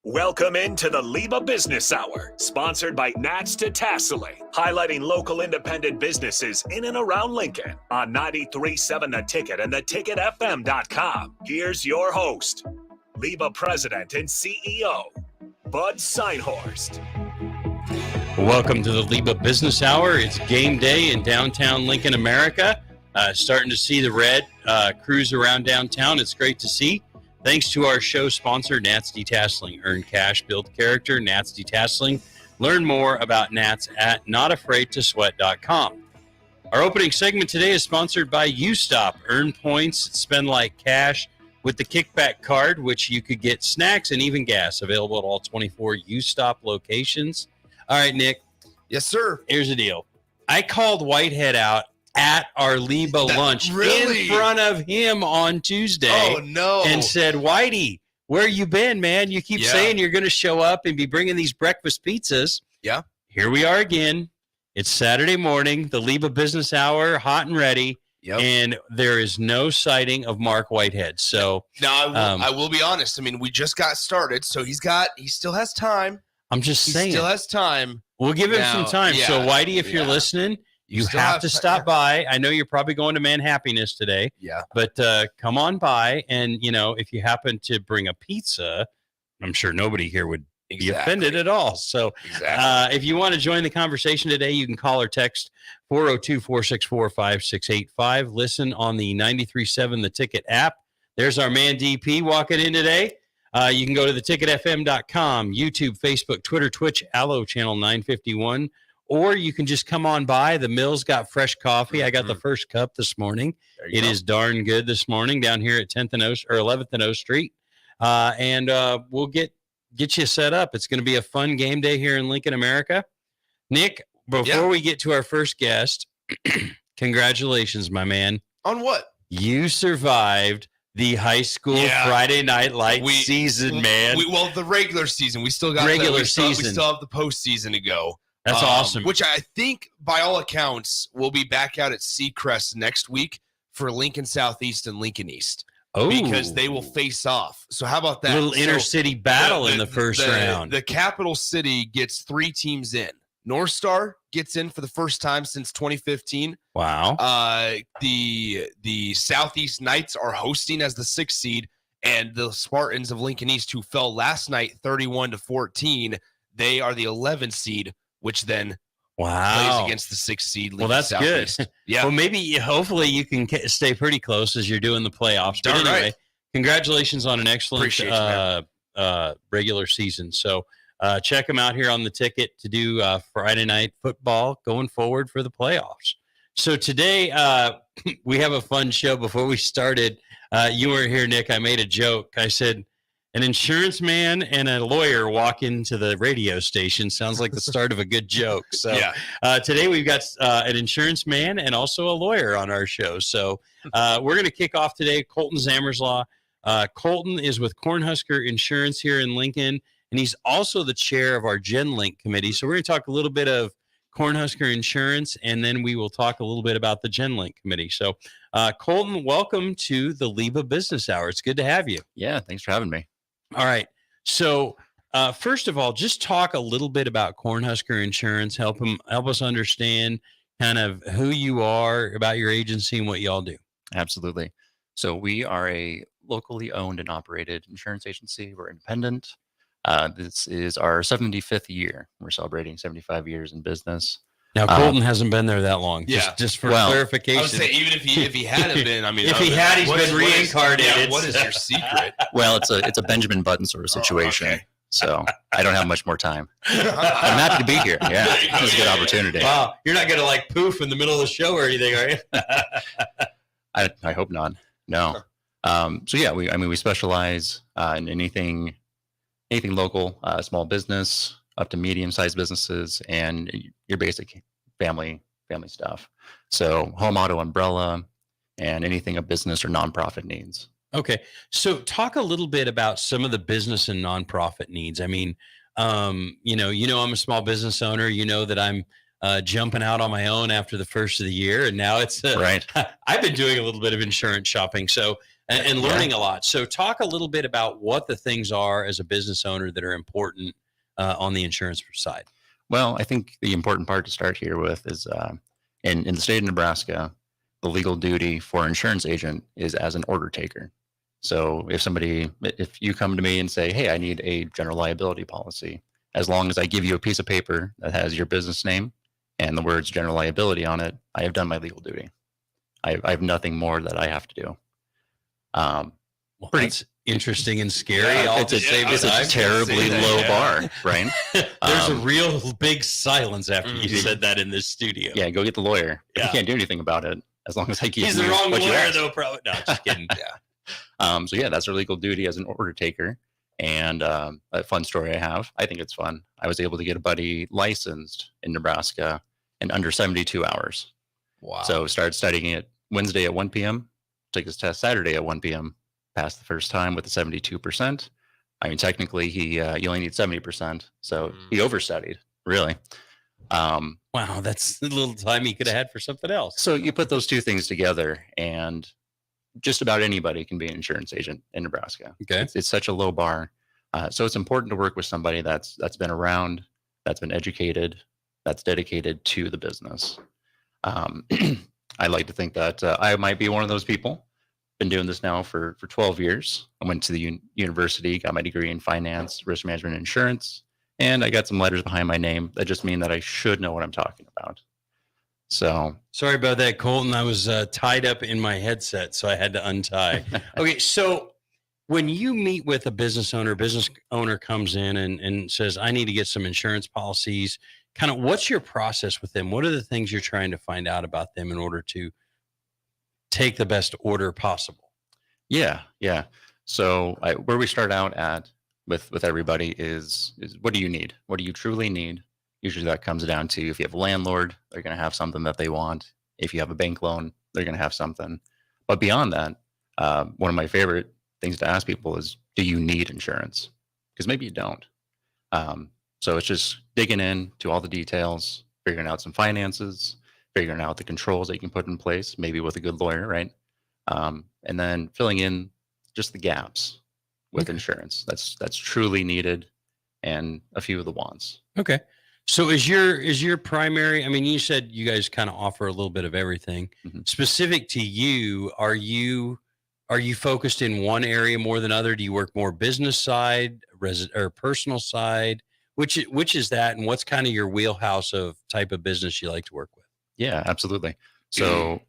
Welcome into the LIBA Business Hour, sponsored by Nats to Tasseling, highlighting local independent businesses in and around Lincoln on 93.7 The Ticket and theticketfm.com. Here's your host, LIBA President and CEO, Bud Seinhorst. Welcome to the LIBA Business Hour. It's game day in downtown Lincoln, America. Starting to see the red cruise around downtown. It's great to see. Thanks to our show sponsor, Nats Detasseling. Earn cash, build character, Nats Detasseling. Learn more about Nats at notafraidtosweat.com. Our opening segment today is sponsored by U-Stop. Earn points, spend like cash with the kickback card, which you could get snacks and even gas. Available at all 24 U-Stop locations. All right, Nick. Yes, sir. Here's the deal. I called Whitehead out at our LIBA lunch in front of him on Tuesday. Oh, no. And said, Whitey, where you been, man? You keep saying you're going to show up and be bringing these breakfast pizzas. Yeah. Here we are again. It's Saturday morning, the LIBA Business Hour, hot and ready. Yep. And there is no sighting of Mark Whitehead. So now I will be honest. I mean, we just got started, so he still has time. I'm just saying. He still has time. We'll give him some time. Yeah, so, Whitey, if you're listening, you have to stop by. I know you're probably going to Manhappiness today. Yeah. But come on by. And, if you happen to bring a pizza, I'm sure nobody here would be offended at all. So if you want to join the conversation today, you can call or text 402-464-5685. Listen on the 93.7 The Ticket app. There's our man DP walking in today. You can go to theticketfm.com, YouTube, Facebook, Twitter, Twitch, Allo Channel 951. Or you can just come on by. The mill's got fresh coffee. I got the first cup this morning. It is darn good this morning down here at 10th and O, or 11th and O Street. And we'll get you set up. It's going to be a fun game day here in Lincoln, America. Nick, before we get to our first guest, congratulations, my man. On what? You survived the high school Friday Night Lights season, man. The regular season. We still got season. We still have the postseason to go. That's awesome. Which I think, by all accounts, we'll be back out at Seacrest next week for Lincoln Southeast and Lincoln East. Oh, because they will face off. So how about that? A little inter-city battle in the first round. The capital city gets 3 teams in. North Star gets in for the first time since 2015. Wow. The Southeast Knights are hosting as the 6th seed, and the Spartans of Lincoln East, who fell last night 31-14, they are the 11th seed, which then plays against the 6th seed. Well, that's Southeast. Good. Yeah. Well, hopefully you can stay pretty close as you're doing the playoffs. But anyway, congratulations on an excellent regular season. So check them out here on the ticket to do Friday night football going forward for the playoffs. So today we have a fun show. Before we started, you weren't here, Nick. I made a joke. I said, an insurance man and a lawyer walk into the radio station. Sounds like the start of a good joke. So today we've got an insurance man and also a lawyer on our show. So we're going to kick off today. Colton Zammerslaw. Colton is with Cornhusker Insurance here in Lincoln, and he's also the chair of our GenLink committee. So we're going to talk a little bit of Cornhusker Insurance, and then we will talk a little bit about the GenLink committee. So Colton, welcome to the LIBA Business Hour. It's good to have you. Yeah, thanks for having me. All right. So first of all, just talk a little bit about Cornhusker Insurance. Help us understand kind of who you are, about your agency, and what y'all do. Absolutely. So we are a locally owned and operated insurance agency. We're independent. This is our 75th year. We're celebrating 75 years in business. Now, Colton hasn't been there that long. Just for clarification. I would say even if he hadn't been, I mean, if he had, he's been reincarnated. What is your secret? Well, it's a Benjamin Button sort of situation. Okay. So I don't have much more time. I'm happy to be here. Yeah, it's a good opportunity. Wow, you're not gonna like poof in the middle of the show or anything, are you? I hope not. No. So yeah, we specialize in anything local, small business, up to medium-sized businesses, and your basic family stuff. So home, auto, umbrella, and anything a business or nonprofit needs. Okay. So talk a little bit about some of the business and nonprofit needs. I mean, I'm a small business owner. You know that I'm jumping out on my own after the first of the year. And now it's right. I've been doing a little bit of insurance shopping. So and learning a lot. So talk a little bit about what the things are as a business owner that are important on the insurance side. Well, I think the important part to start here with is in the state of Nebraska, the legal duty for an insurance agent is as an order taker. So if you come to me and say, hey, I need a general liability policy, as long as I give you a piece of paper that has your business name and the words general liability on it, I have done my legal duty. I have nothing more that I have to do. That's interesting and scary. It's a terribly low bar, right? There's a real big silence after you said that in this studio. Yeah, go get the lawyer. Yeah. You can't do anything about it as long as I keep. He's the wrong lawyer, though. Probably. No, just kidding. So yeah, that's our legal duty as an order taker. And a fun story I have. I think it's fun. I was able to get a buddy licensed in Nebraska in under 72 hours. Wow. So started studying it Wednesday at 1 p.m. Took his test Saturday at 1 p.m. Passed the first time with a 72%. I mean, technically, he only needs 70%. So he overstudied, really. Wow, that's a little time he could have had for something else. So you put those two things together, and just about anybody can be an insurance agent in Nebraska. Okay. It's such a low bar. So it's important to work with somebody that's been around, that's been educated, that's dedicated to the business. I like to think that I might be one of those people. Been doing this now for 12 years. I went to the university, got my degree in finance, risk management, and insurance, and I got some letters behind my name that just mean that I should know what I'm talking about. So sorry about that, Colton. I was tied up in my headset, so I had to untie. Okay, so when you meet with a business owner comes in and says, I need to get some insurance policies, kind of what's your process with them? What are the things you're trying to find out about them in order to take the best order possible? Yeah. So where we start out at with everybody is what do you need? What do you truly need? Usually that comes down to if you have a landlord, they're going to have something that they want. If you have a bank loan, they're going to have something. But beyond that, one of my favorite things to ask people is, do you need insurance? Because maybe you don't. So it's just digging into all the details, figuring out some finances, figuring out the controls that you can put in place, maybe with a good lawyer, right? And then filling in just the gaps with insurance that's truly needed, and a few of the wants. Okay. So is your primary, I mean, you said you guys kind of offer a little bit of everything. Specific to you, are you focused in one area more than other? Do you work more business side, or personal side? Which is that, and what's kind of your wheelhouse of type of business you like to work with? Yeah, absolutely. So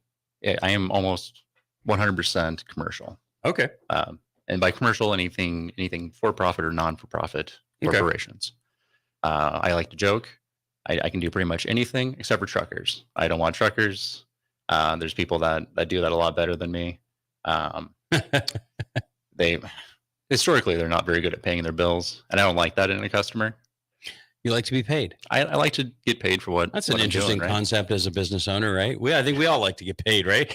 I am almost 100% commercial. Okay. And by commercial, anything for profit or non-for-profit corporations. I like to joke. I can do pretty much anything except for truckers. I don't want truckers. There's people that do that a lot better than me. Historically, they're not very good at paying their bills, and I don't like that in a customer. You like to be paid. I like to get paid for what. That's an interesting concept as a business owner, right? I think we all like to get paid, right?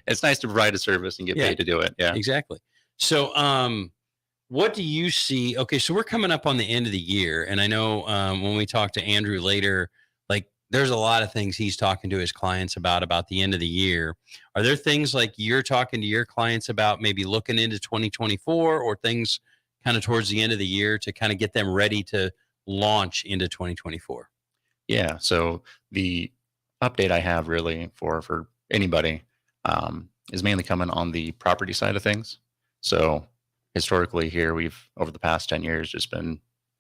It's nice to provide a service and get paid to do it. Yeah, exactly. So, what do you see? Okay, so we're coming up on the end of the year, and I know when we talk to Andrew later, like there's a lot of things he's talking to his clients about the end of the year. Are there things like you're talking to your clients about, maybe looking into 2024, or things kind of towards the end of the year to kind of get them ready to launch into 2024? Yeah. So the update I have really for anybody is mainly coming on the property side of things. So historically here, we've over the past 10 years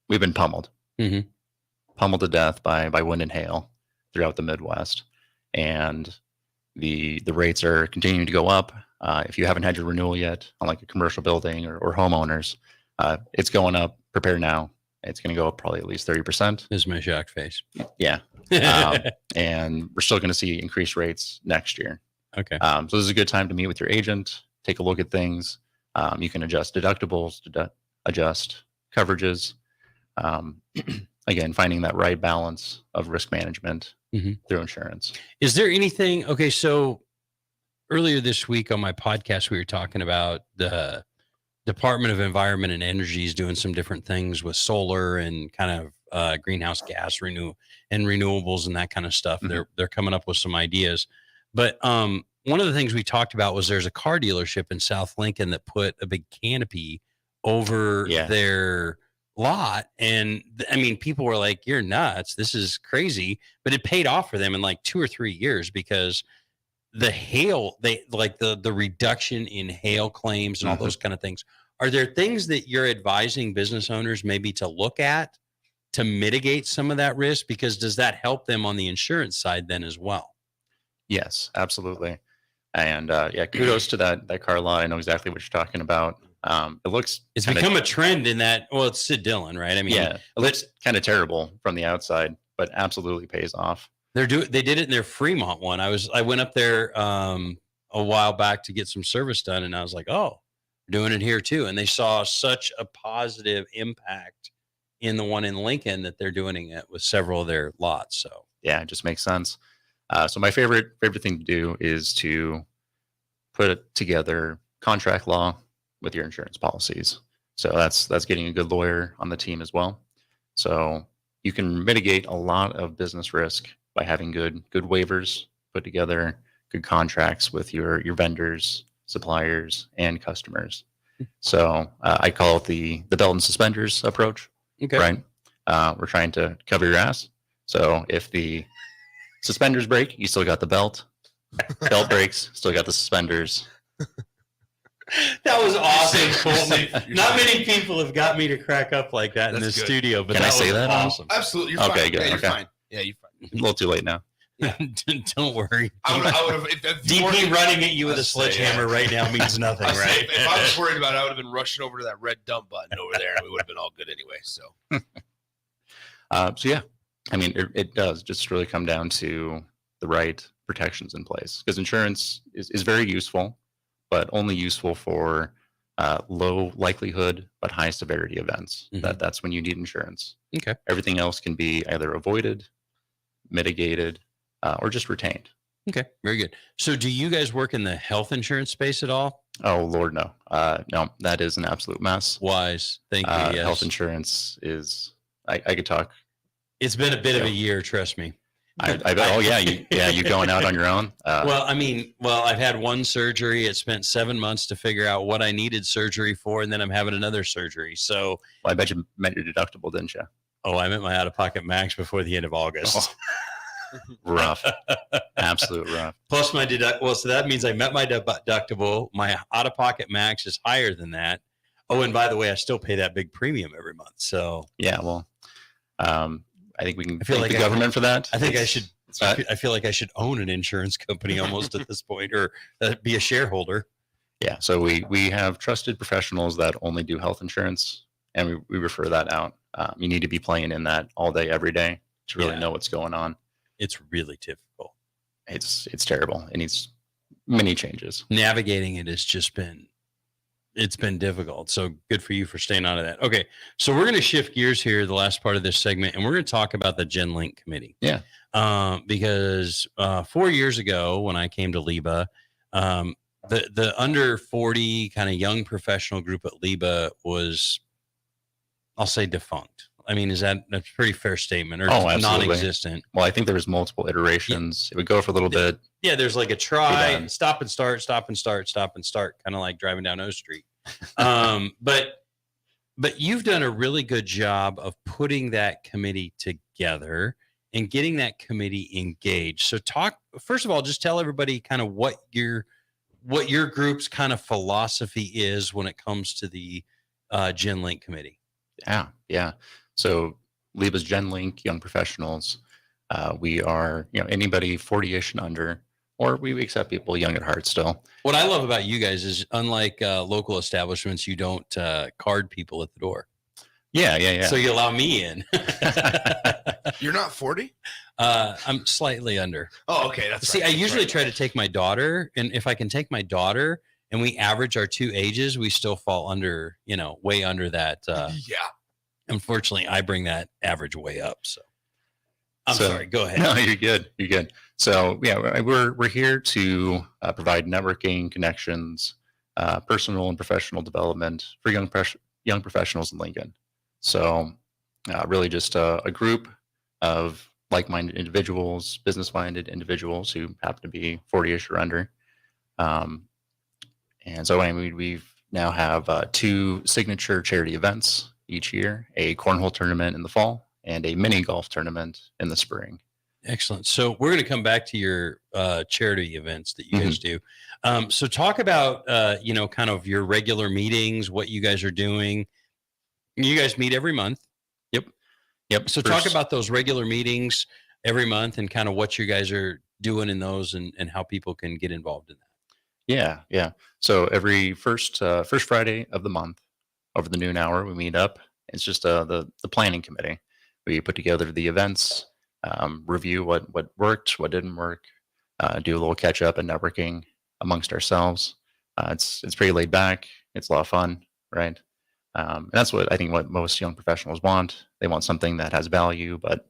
we've been pummeled, pummeled to death by wind and hail throughout the Midwest, and the rates are continuing to go up. If you haven't had your renewal yet on like a commercial building or homeowners, it's going up. Prepare now. It's going to go up probably at least 30%. This is my shocked face. Yeah. And we're still going to see increased rates next year. Okay. So this is a good time to meet with your agent, take a look at things. You can adjust deductibles, adjust coverages. Again, finding that right balance of risk management through insurance. Is there anything, okay, so earlier this week on my podcast, we were talking about the Department of Environment and Energy is doing some different things with solar and kind of greenhouse gas renewables and that kind of stuff. They're coming up with some ideas. But one of the things we talked about was there's a car dealership in South Lincoln that put a big canopy over their lot. And I mean, people were like, you're nuts. This is crazy. But it paid off for them in like 2 or 3 years because the hail, the reduction in hail claims and all those kind of things. Are there things that you're advising business owners maybe to look at to mitigate some of that risk? Because does that help them on the insurance side then as well? Yes, absolutely. And kudos to that car lot. I know exactly what you're talking about. It's become a trend in that. Well, it's Sid Dillon, right? I mean, it looks kind of terrible from the outside, but absolutely pays off. They did it in their Fremont one. I went up there a while back to get some service done, and I was like, oh, we're doing it here too. And they saw such a positive impact in the one in Lincoln that they're doing it with several of their lots. So yeah, it just makes sense. So my favorite thing to do is to put together contract law with your insurance policies. So that's getting a good lawyer on the team as well. So you can mitigate a lot of business risk by having good waivers put together, good contracts with your vendors, suppliers, and customers. So I call it the belt and suspenders approach. Okay. Right. We're trying to cover your ass. So if the suspenders break, you still got the belt. Belt breaks, still got the suspenders. That was awesome. Not many people have got me to crack up like that in the studio, but can I say that? Awesome. Absolutely. You're okay, fine. good. Yeah, you're okay. fine. Yeah, you're fine. A little too late now. Don't worry. I would have. DP running at you with a sledgehammer right now means nothing, right? If I was worried about it, I would have been rushing over to that red dump button over there, and we would have been all good anyway. So, so yeah, I mean, it does just really come down to the right protections in place, because insurance is very useful, but only useful for low likelihood but high severity events. That's when you need insurance. Okay. Everything else can be either avoided, mitigated, or just retained. Okay, very good. So do you guys work in the health insurance space at all? Oh, Lord, no. No, that is an absolute mess. Wise. Thank you. Yes. Health insurance is, I could talk. It's been a bit of a year, trust me. I bet. Oh, yeah. You going out on your own? I've had one surgery. It spent 7 months to figure out what I needed surgery for, and then I'm having another surgery. So I bet you met your deductible, didn't you? Oh, I met my out-of-pocket max before the end of August. Oh. Rough. Absolute rough. Plus my deductible. So that means I met my deductible. My out-of-pocket max is higher than that. Oh, and by the way, I still pay that big premium every month. So yeah, well, I think we can thank the government for that. I think I should. I feel like I should own an insurance company almost at this point, or be a shareholder. Yeah. So we have trusted professionals that only do health insurance, and we refer that out. You need to be playing in that all day, every day to really know what's going on. It's really difficult. It's terrible. It needs many changes. Navigating it has just been difficult. So good for you for staying out of that. Okay. So we're going to shift gears here, the last part of this segment, and we're going to talk about the GenLink committee. Yeah. Because 4 years ago when I came to LIBA, the under 40 kind of young professional group at LIBA was, I'll say, defunct. I mean, that's a pretty fair statement, or non-existent? Well, I think there was multiple iterations. It would go for a little bit. Yeah, there's like a try, stop and start, stop and start, stop and start, kind of like driving down O Street. But you've done a really good job of putting that committee together and getting that committee engaged. So first of all, just tell everybody kind of what your group's kind of philosophy is when it comes to the GenLink committee. Yeah. So LIBA's GenLink Young Professionals, we are, anybody 40-ish and under, or we accept people young at heart still. What I love about you guys is, unlike local establishments, you don't card people at the door. Yeah. So you allow me in. You're not 40? I'm slightly under. Oh, okay. That's See, right. I usually try to take my daughter, and if I can take my daughter and we average our two ages, we still fall under, way under that. Yeah. Unfortunately, I bring that average way up. So I'm sorry. Go ahead. No, you're good. You're good. So yeah, we're here to provide networking, connections, personal and professional development for young professionals in Lincoln. So really just a group of like-minded individuals, business-minded individuals who happen to be 40-ish or under, And so anyway, we've now have 2 signature charity events each year: a cornhole tournament in the fall and a mini golf tournament in the spring. Excellent. So we're going to come back to your charity events that you guys do. So talk about, kind of your regular meetings, what you guys are doing. You guys meet every month. Yep. So talk about those regular meetings every month and kind of what you guys are doing in those and how people can get involved in that. Yeah. So every first Friday of the month, over the noon hour, we meet up. It's just the planning committee. We put together the events, review what worked, what didn't work, do a little catch up and networking amongst ourselves. It's pretty laid back. It's a lot of fun, right? And that's what most young professionals want. They want something that has value, but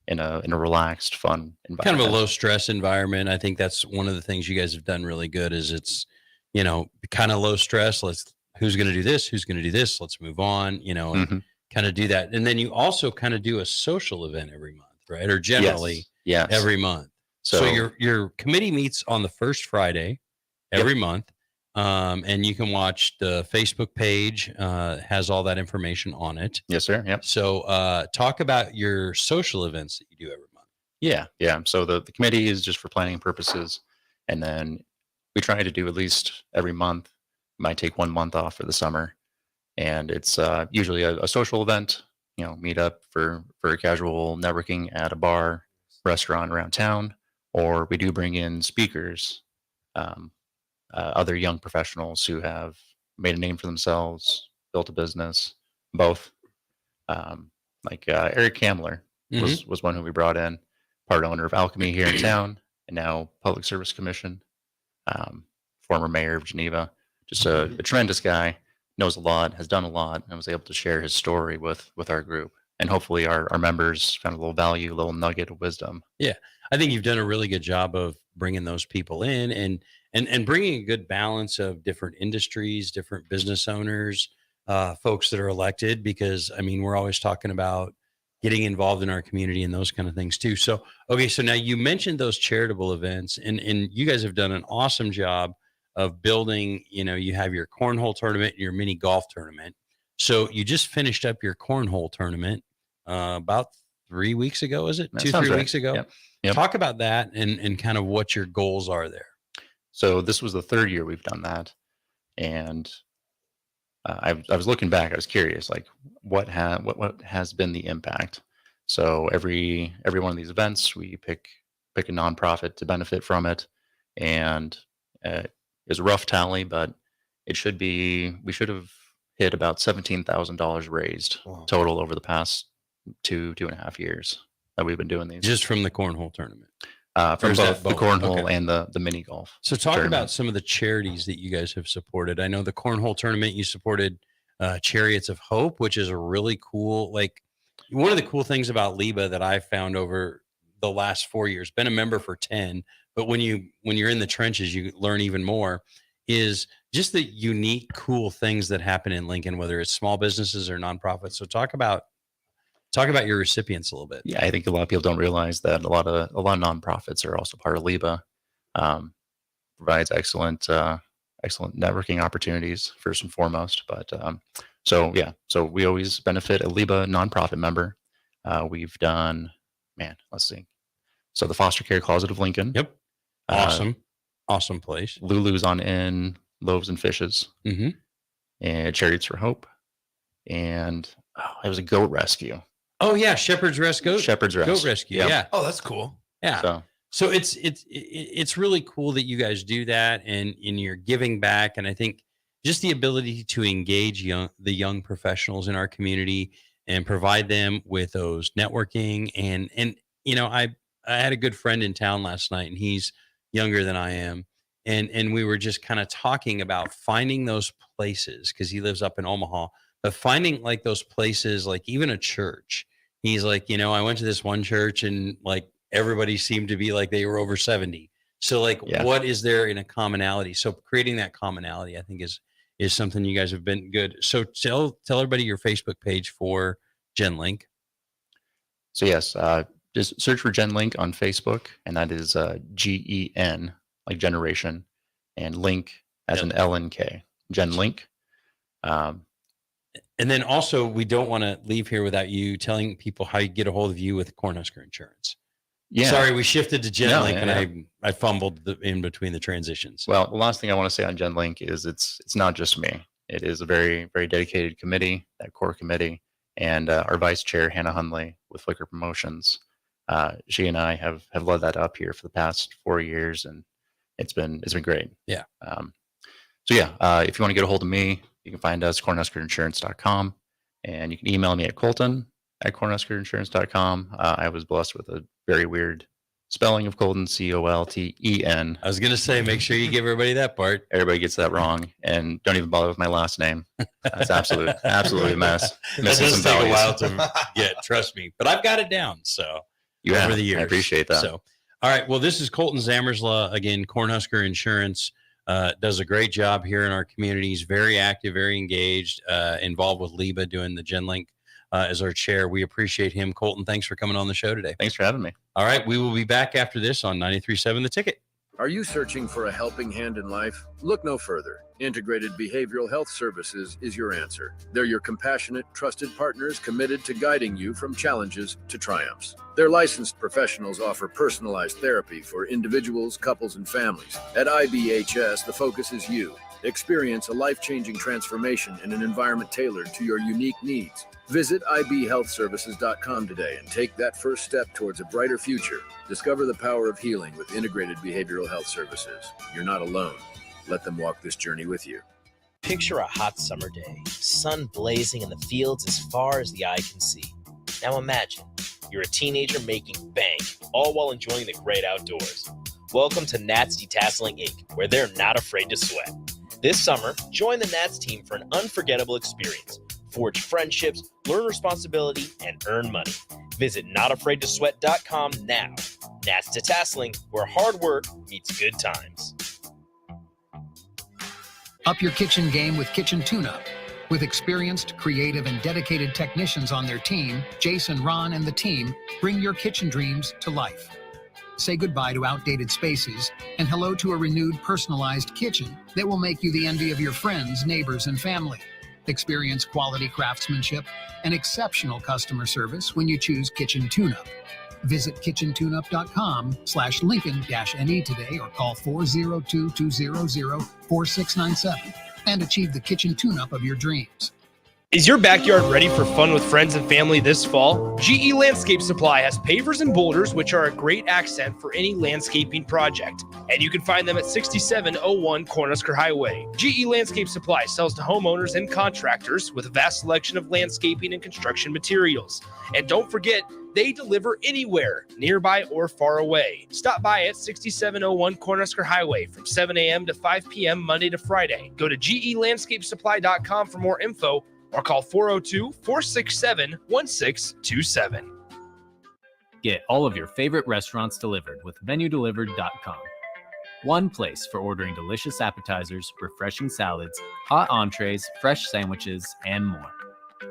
in a relaxed, fun environment. Kind of a low stress environment. I think that's one of the things you guys have done really good. Is it's kind of low stress. Who's going to do this? Who's going to do this? Let's move on. And kind of do that. And then you also kind of do a social event every month, right? Or generally, yes. every month. So your committee meets on the first Friday every month. And you can watch the Facebook page, has all that information on it. Yes, sir. Yep. So talk about your social events that you do every month. Yeah. So the committee is just for planning purposes. And then we try to do at least every month. Might take 1 month off for the summer. And it's usually a social event, meet up for a casual networking at a bar, restaurant around town, or we do bring in speakers, other young professionals who have made a name for themselves, built a business, both. Like Eric Kamler was one who we brought in, part owner of Alchemy here in town, and now Public Service Commission, former mayor of Geneva. Just a tremendous guy, knows a lot, has done a lot, and was able to share his story with our group. And hopefully our members found a little value, a little nugget of wisdom. Yeah, I think you've done a really good job of bringing those people in and bringing a good balance of different industries, different business owners, folks that are elected, because we're always talking about getting involved in our community and those kind of things too. So, okay. So now you mentioned those charitable events and you guys have done an awesome job of building, you have your cornhole tournament and your mini golf tournament. So you just finished up your cornhole tournament about 3 weeks ago, is it? That 2-3 right. weeks ago? Yep. Talk about that and kind of what your goals are there. So this was the 3rd year we've done that. And I was looking back, I was curious, like what has been the impact? So every one of these events, we pick a nonprofit to benefit from it. And it's a rough tally, but we should have hit about $17,000 raised total over the past 2.5 years that we've been doing these. Just from the cornhole tournament? From both the cornhole and the mini golf. So talk about some of the charities that you guys have supported. I know the cornhole tournament, you supported Chariots of Hope, which is a really cool, one of the cool things about LIBA that I found over the last 4 years, been a member for 10, but when you're in the trenches, you learn even more, is just the unique, cool things that happen in Lincoln, whether it's small businesses or nonprofits. So talk about your recipients a little bit. Yeah, I think a lot of people don't realize that a lot of nonprofits are also part of LIBA. Provides excellent networking opportunities first and foremost. But so we always benefit a LIBA nonprofit member. We've done, let's see. So the Foster Care Closet of Lincoln. Yep. Awesome place. Lulu's on Inn, Loaves and Fishes, and Chariots for Hope, and it was a goat rescue. Oh yeah, Shepherd's Rest Goat Rescue. Yep. Yeah. Oh, that's cool. Yeah. So it's really cool that you guys do that and you're giving back. And I think just the ability to engage the young professionals in our community and provide them with those networking and I had a good friend in town last night and he's younger than I am. And we were just kind of talking about finding those places because he lives up in Omaha, but finding those places, like even a church. He's like, I went to this one church and everybody seemed to be like they were over 70. So what is there in a commonality? So creating that commonality, I think is something you guys have been good. So tell everybody your Facebook page for GenLink. So yes, just search for GenLink on Facebook, and that is GEN, like generation, and Link as an LNK, GenLink. And then also, we don't want to leave here without you telling people how you get a hold of you with Cornhusker Insurance. Yeah. Sorry, we shifted to GenLink, and I fumbled in between the transitions. Well, the last thing I want to say on GenLink is it's not just me. It is a very, very dedicated committee, that core committee, and our vice chair, Hannah Hundley, with Flickr Promotions. She and I have led that up here for the past 4 years, and it's been great. Yeah. If you want to get a hold of me, you can find us cornhuskerinsurance.com, and you can email me at colton@cornhuskerinsurance.com. I was blessed with a very weird spelling of Colton, Colten. I was going to say, make sure you give everybody that part. Everybody gets that wrong, and don't even bother with my last name. That's absolutely a mess. That does take a while to get, trust me, but I've got it down. So over the years, I appreciate that. So, all right. Well, this is Colton Zamersla again. Cornhusker Insurance does a great job here in our communities. Very active, very engaged, involved with LIBA, doing the GenLink as our chair. We appreciate him. Colton, thanks for coming on the show today. Thanks for having me. All right. We will be back after this on 93.7 The Ticket. Are you searching for a helping hand in life? Look no further. Integrated Behavioral Health Services is your answer. They're your compassionate, trusted partners committed to guiding you from challenges to triumphs. Their licensed professionals offer personalized therapy for individuals, couples, and families. At IBHS, the focus is you. Experience a life-changing transformation in an environment tailored to your unique needs. Visit ibhealthservices.com today and take that first step towards a brighter future. Discover the power of healing with Integrated Behavioral Health Services. You're not alone. Let them walk this journey with you. Picture a hot summer day, sun blazing in the fields as far as the eye can see. Now imagine you're a teenager making bank, all while enjoying the great outdoors. Welcome to Nats Detasseling Inc., where they're not afraid to sweat. This summer, join the Nats team for an unforgettable experience. Forge friendships, learn responsibility, and earn money. Visit notafraidtosweat.com now. Nats Detasseling, where hard work meets good times. Up your kitchen game with Kitchen Tune-Up. With experienced, creative, and dedicated technicians on their team, Jason, Ron, and the team bring your kitchen dreams to life. Say goodbye to outdated spaces and hello to a renewed, personalized kitchen that will make you the envy of your friends, neighbors, and family. Experience quality craftsmanship and exceptional customer service when you choose Kitchen Tune-Up. Visit kitchentuneup.com/Lincoln-NE today or call 402-200-4697 and achieve the kitchen tune-up of your dreams. Is your backyard ready for fun with friends and family this fall? GE Landscape Supply has pavers and boulders, which are a great accent for any landscaping project. And you can find them at 6701 Cornhusker Highway. GE Landscape Supply sells to homeowners and contractors with a vast selection of landscaping and construction materials. And don't forget, they deliver anywhere, nearby or far away. Stop by at 6701 Cornhusker Highway from 7 a.m. to 5 p.m. Monday to Friday. Go to gelandscapesupply.com for more info or call 402-467-1627. Get all of your favorite restaurants delivered with VenueDelivered.com. One place for ordering delicious appetizers, refreshing salads, hot entrees, fresh sandwiches, and more.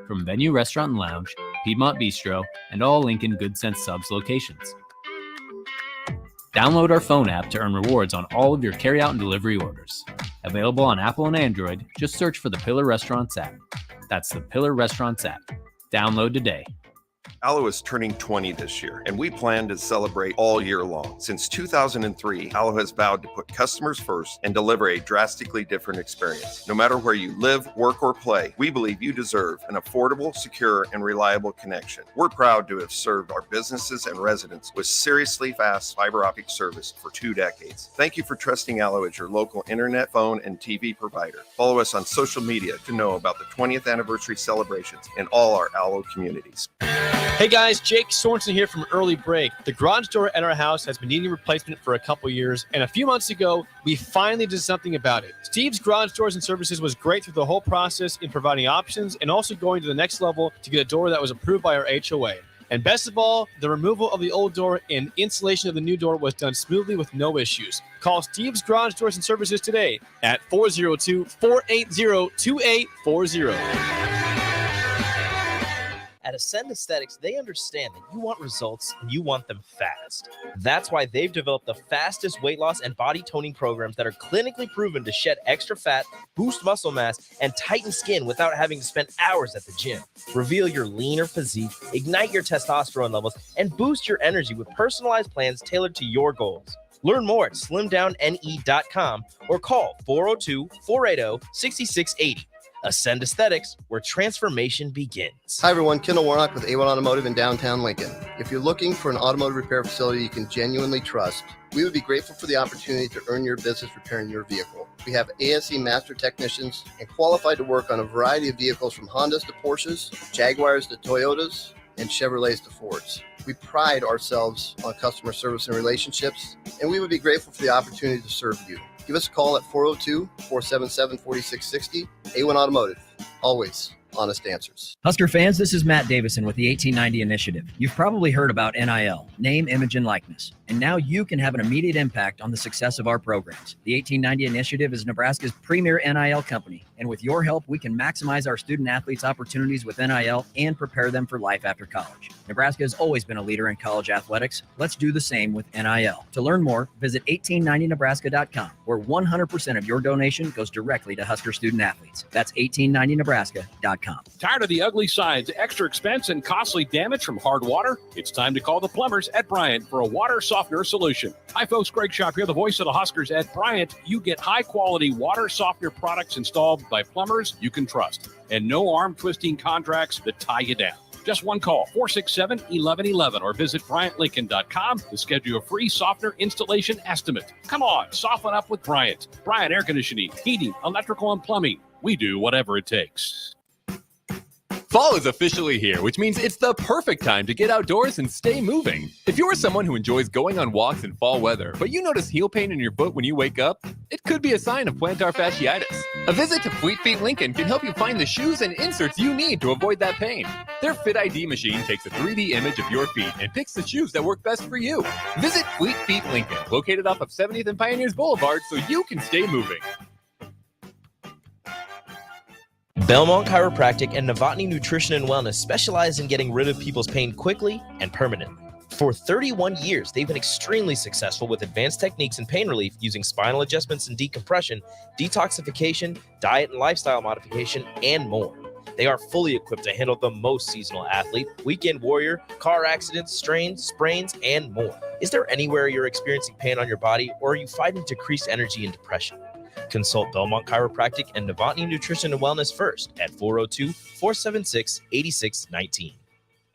From Venue Restaurant and Lounge, Piedmont Bistro, and all Lincoln Good Sense Subs locations. Download our phone app to earn rewards on all of your carryout and delivery orders. Available on Apple and Android, just search for the Pillar Restaurants app. That's the Pillar Restaurants app. Download today. Allo is turning 20 this year, and we plan to celebrate all year long. Since 2003, Allo has vowed to put customers first and deliver a drastically different experience. No matter where you live, work, or play, we believe you deserve an affordable, secure, and reliable connection. We're proud to have served our businesses and residents with seriously fast fiber optic service for 2 decades. Thank you for trusting Allo as your local internet, phone, and TV provider. Follow us on social media to know about the 20th anniversary celebrations in all our Allo communities. Hey guys, Jake Sorensen here from Early Break. The garage door at our house has been needing replacement for a couple years, and a few months ago, we finally did something about it. Steve's Garage Doors and Services was great through the whole process in providing options and also going to the next level to get a door that was approved by our HOA. And best of all, the removal of the old door and installation of the new door was done smoothly with no issues. Call Steve's Garage Doors and Services today at 402-480-2840. At Ascend Aesthetics, they understand that you want results and you want them fast. That's why they've developed the fastest weight loss and body toning programs that are clinically proven to shed extra fat, boost muscle mass, and tighten skin without having to spend hours at the gym. Reveal your leaner physique, ignite your testosterone levels, and boost your energy with personalized plans tailored to your goals. Learn more at slimdowne.com or call 402-480-6680. Ascend Aesthetics, where transformation begins. Hi everyone, Kendall Warnock with A1 Automotive in downtown Lincoln. If you're looking for an automotive repair facility you can genuinely trust, we would be grateful for the opportunity to earn your business repairing your vehicle. We have ASE master technicians and qualified to work on a variety of vehicles from Hondas to Porsches, Jaguars to Toyotas, and Chevrolets to Fords. We pride ourselves on customer service and relationships, and we would be grateful for the opportunity to serve you. Give us a call at 402-477-4660. A1 Automotive, always honest answers. Husker fans, this is Matt Davison with the 1890 Initiative. You've probably heard about NIL, name, image, and likeness. And now you can have an immediate impact on the success of our programs. The 1890 Initiative is Nebraska's premier NIL company. And with your help, we can maximize our student athletes' opportunities with NIL and prepare them for life after college. Nebraska has always been a leader in college athletics. Let's do the same with NIL. To learn more, visit 1890nebraska.com, where 100% of your donation goes directly to Husker student athletes. That's 1890nebraska.com. Tired of the ugly signs, extra expense, and costly damage from hard water? It's time to call the plumbers at Bryant for a water softener solution. Hi folks, Greg Shop here, the voice of the Huskers at Bryant. You get high quality water softener products installed by plumbers you can trust, and no arm twisting contracts that tie you down. Just one call, 467-1111, or visit BryantLincoln.com to schedule a free softener installation estimate. Come on, soften up with Bryant. Bryant Air Conditioning, Heating, Electrical, and Plumbing. We do whatever it takes. Fall is officially here, which means it's the perfect time to get outdoors and stay moving. If you're someone who enjoys going on walks in fall weather, but you notice heel pain in your foot when you wake up, it could be a sign of plantar fasciitis. A visit to Fleet Feet Lincoln can help you find the shoes and inserts you need to avoid that pain. Their Fit ID machine takes a 3D image of your feet and picks the shoes that work best for you. Visit Fleet Feet Lincoln, located off of 70th and Pioneers Boulevard, so you can stay moving. Belmont Chiropractic and Novotny Nutrition and Wellness specialize in getting rid of people's pain quickly and permanently. For 31 years, they've been extremely successful with advanced techniques in pain relief using spinal adjustments and decompression, detoxification, diet and lifestyle modification, and more. They are fully equipped to handle the most seasonal athlete, weekend warrior, car accidents, strains, sprains, and more. Is there anywhere you're experiencing pain on your body, or are you fighting decreased energy and depression? Consult Belmont Chiropractic and Novotny Nutrition and Wellness first at 402-476-8619.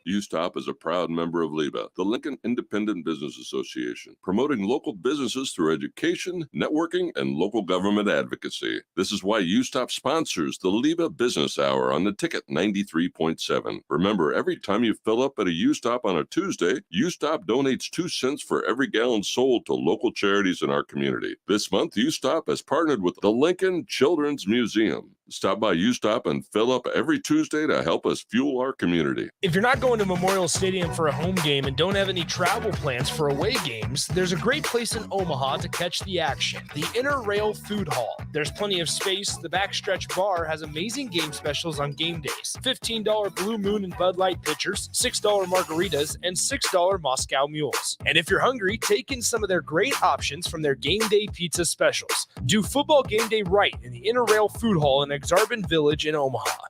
USTOP is a proud member of LIBA, the Lincoln Independent Business Association, promoting local businesses through education, networking, and local government advocacy. This is why USTOP sponsors the LIBA Business Hour on the Ticket 93.7. Remember, every time you fill up at a USTOP on a Tuesday, USTOP donates 2 cents for every gallon sold to local charities in our community. This month, USTOP has partnered with the Lincoln Children's Museum. Stop by USTOP and fill up every Tuesday to help us fuel our community. If you're not going to Memorial Stadium for a home game and don't have any travel plans for away games, there's a great place in Omaha to catch the action, the Inner Rail Food Hall. There's plenty of space. The Backstretch Bar has amazing game specials on game days. $15 Blue Moon and Bud Light pitchers, $6 margaritas, and $6 Moscow Mules. And if you're hungry, take in some of their great options from their game day pizza specials. Do football game day right in the Inner Rail Food Hall in Exarban Village in Omaha.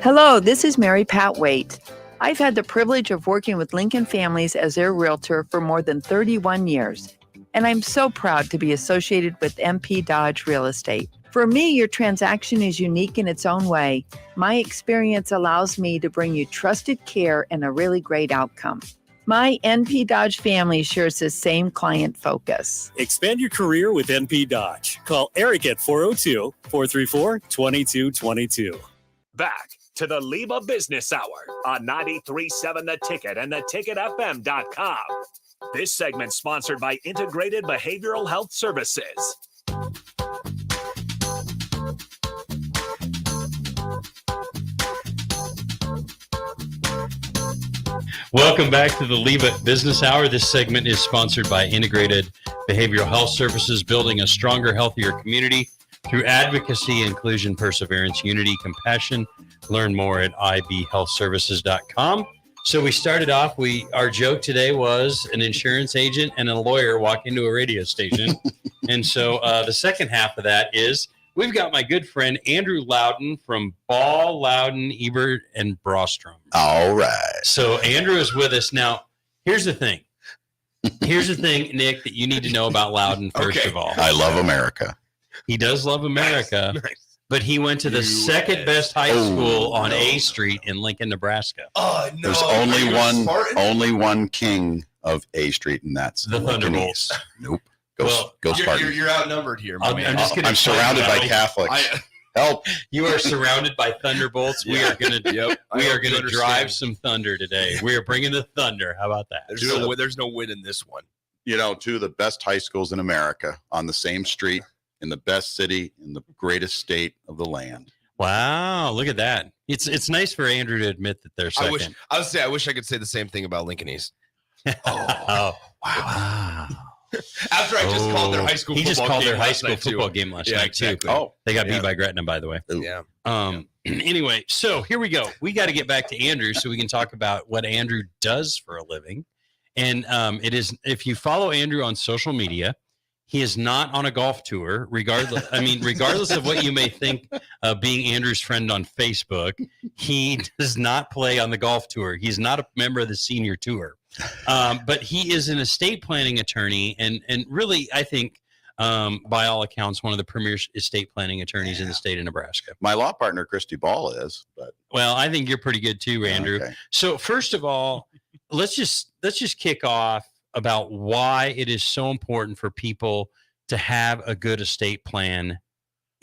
Hello, this is Mary Pat Waite. I've had the privilege of working with Lincoln families as their realtor for more than 31 years, and I'm so proud to be associated with MP Dodge Real Estate. For me, your transaction is unique in its own way. My experience allows me to bring you trusted care and a really great outcome. My NP Dodge family shares the same client focus. Expand your career with NP Dodge. Call Eric at 402-434-2222. Back to the LIBA Business Hour on 93.7 The Ticket and theticketfm.com. This segment sponsored by Integrated Behavioral Health Services. Welcome back to the LIBA Business Hour. This segment is sponsored by Integrated Behavioral Health Services, building a stronger, healthier community through advocacy, inclusion, perseverance, unity, compassion, Learn more at ibhealthservices.com. So we started off, our joke today was an insurance agent and a lawyer walk into a radio station. And so the second half of that is we've got my good friend Andrew Loudon from Ball, Loudon, Ebert, and Brostrom. All right. So Andrew is with us. Now, here's the thing. Nick, that you need to know about Loudon, first of all. I love America. He does love America. Nice. But he went to the second best high school on A Street in Lincoln, Nebraska. Oh, no. There's only one king of A Street, and that's the Thunderbolts. Nope. Go Spartans. You're outnumbered here, my man. I'm surrounded by Catholics. Help! You are surrounded by Thunderbolts. We are going to drive some thunder today. We are bringing the thunder. How about that? There's no win in this one. You know, two of the best high schools in America on the same street, in the best city, in the greatest state of the land. Wow, look at that. It's nice for Andrew to admit that they're second. I wish I could say the same thing about Lincoln East. Oh, wow. After I just called their high school football game. He just called their high school football game last night, exactly. too. Oh, they got beat by Gretna, by the way. Yeah. Anyway, so here we go. We got to get back to Andrew so we can talk about what Andrew does for a living. And it is, if you follow Andrew on social media, he is not on a golf tour, regardless of what you may think of being Andrew's friend on Facebook. He does not play on the golf tour. He's not a member of the senior tour. But he is an estate planning attorney and really, I think, by all accounts, one of the premier estate planning attorneys in the state of Nebraska. My law partner, Christy Ball, is. But well, I think you're pretty good too, Andrew. Okay. So first of all, let's just kick off about why it is so important for people to have a good estate plan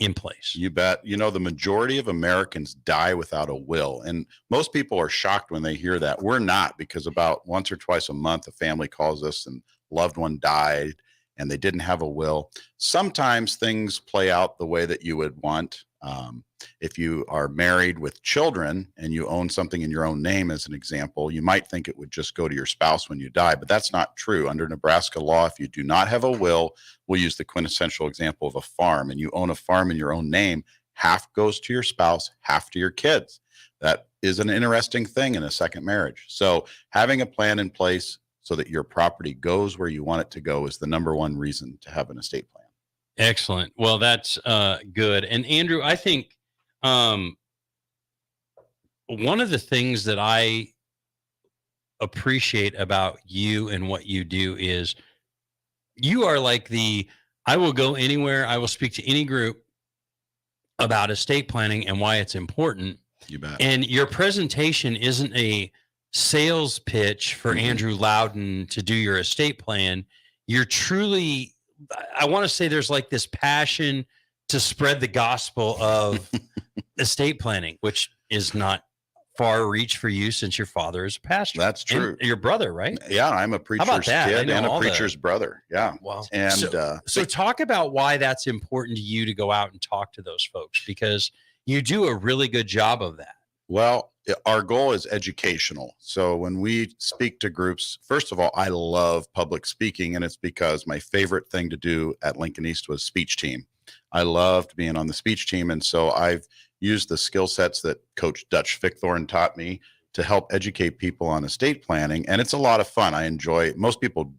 in place. You bet. You know, the majority of Americans die without a will. And most people are shocked when they hear that. We're not, because about once or twice a month, a family calls us and loved one died and they didn't have a will. Sometimes things play out the way that you would want. If you are married with children and you own something in your own name, as an example, you might think it would just go to your spouse when you die, but that's not true. Under Nebraska law, if you do not have a will, we'll use the quintessential example of a farm, and you own a farm in your own name, half goes to your spouse, half to your kids. That is an interesting thing in a second marriage. So having a plan in place so that your property goes where you want it to go is the number one reason to have an estate plan. Excellent. Well, that's good. And Andrew, I think one of the things that I appreciate about you and what you do is you are like I will go anywhere, I will speak to any group about estate planning and why it's important. You bet. And your presentation isn't a sales pitch for Andrew Loudon to do your estate plan. You're truly, I want to say there's like this passion to spread the gospel of estate planning, which is not far reach for you since your father is a pastor. That's true. And your brother, right? Yeah, I'm a preacher's kid and a preacher's brother. Yeah. Wow. And so talk about why that's important to you to go out and talk to those folks, because you do a really good job of that. Well, our goal is educational. So when we speak to groups, first of all, I love public speaking, and it's because my favorite thing to do at Lincoln East was speech team. I loved being on the speech team, and so I've used the skill sets that Coach Dutch Fickthorn taught me to help educate people on estate planning, and it's a lot of fun. I enjoy it. Most people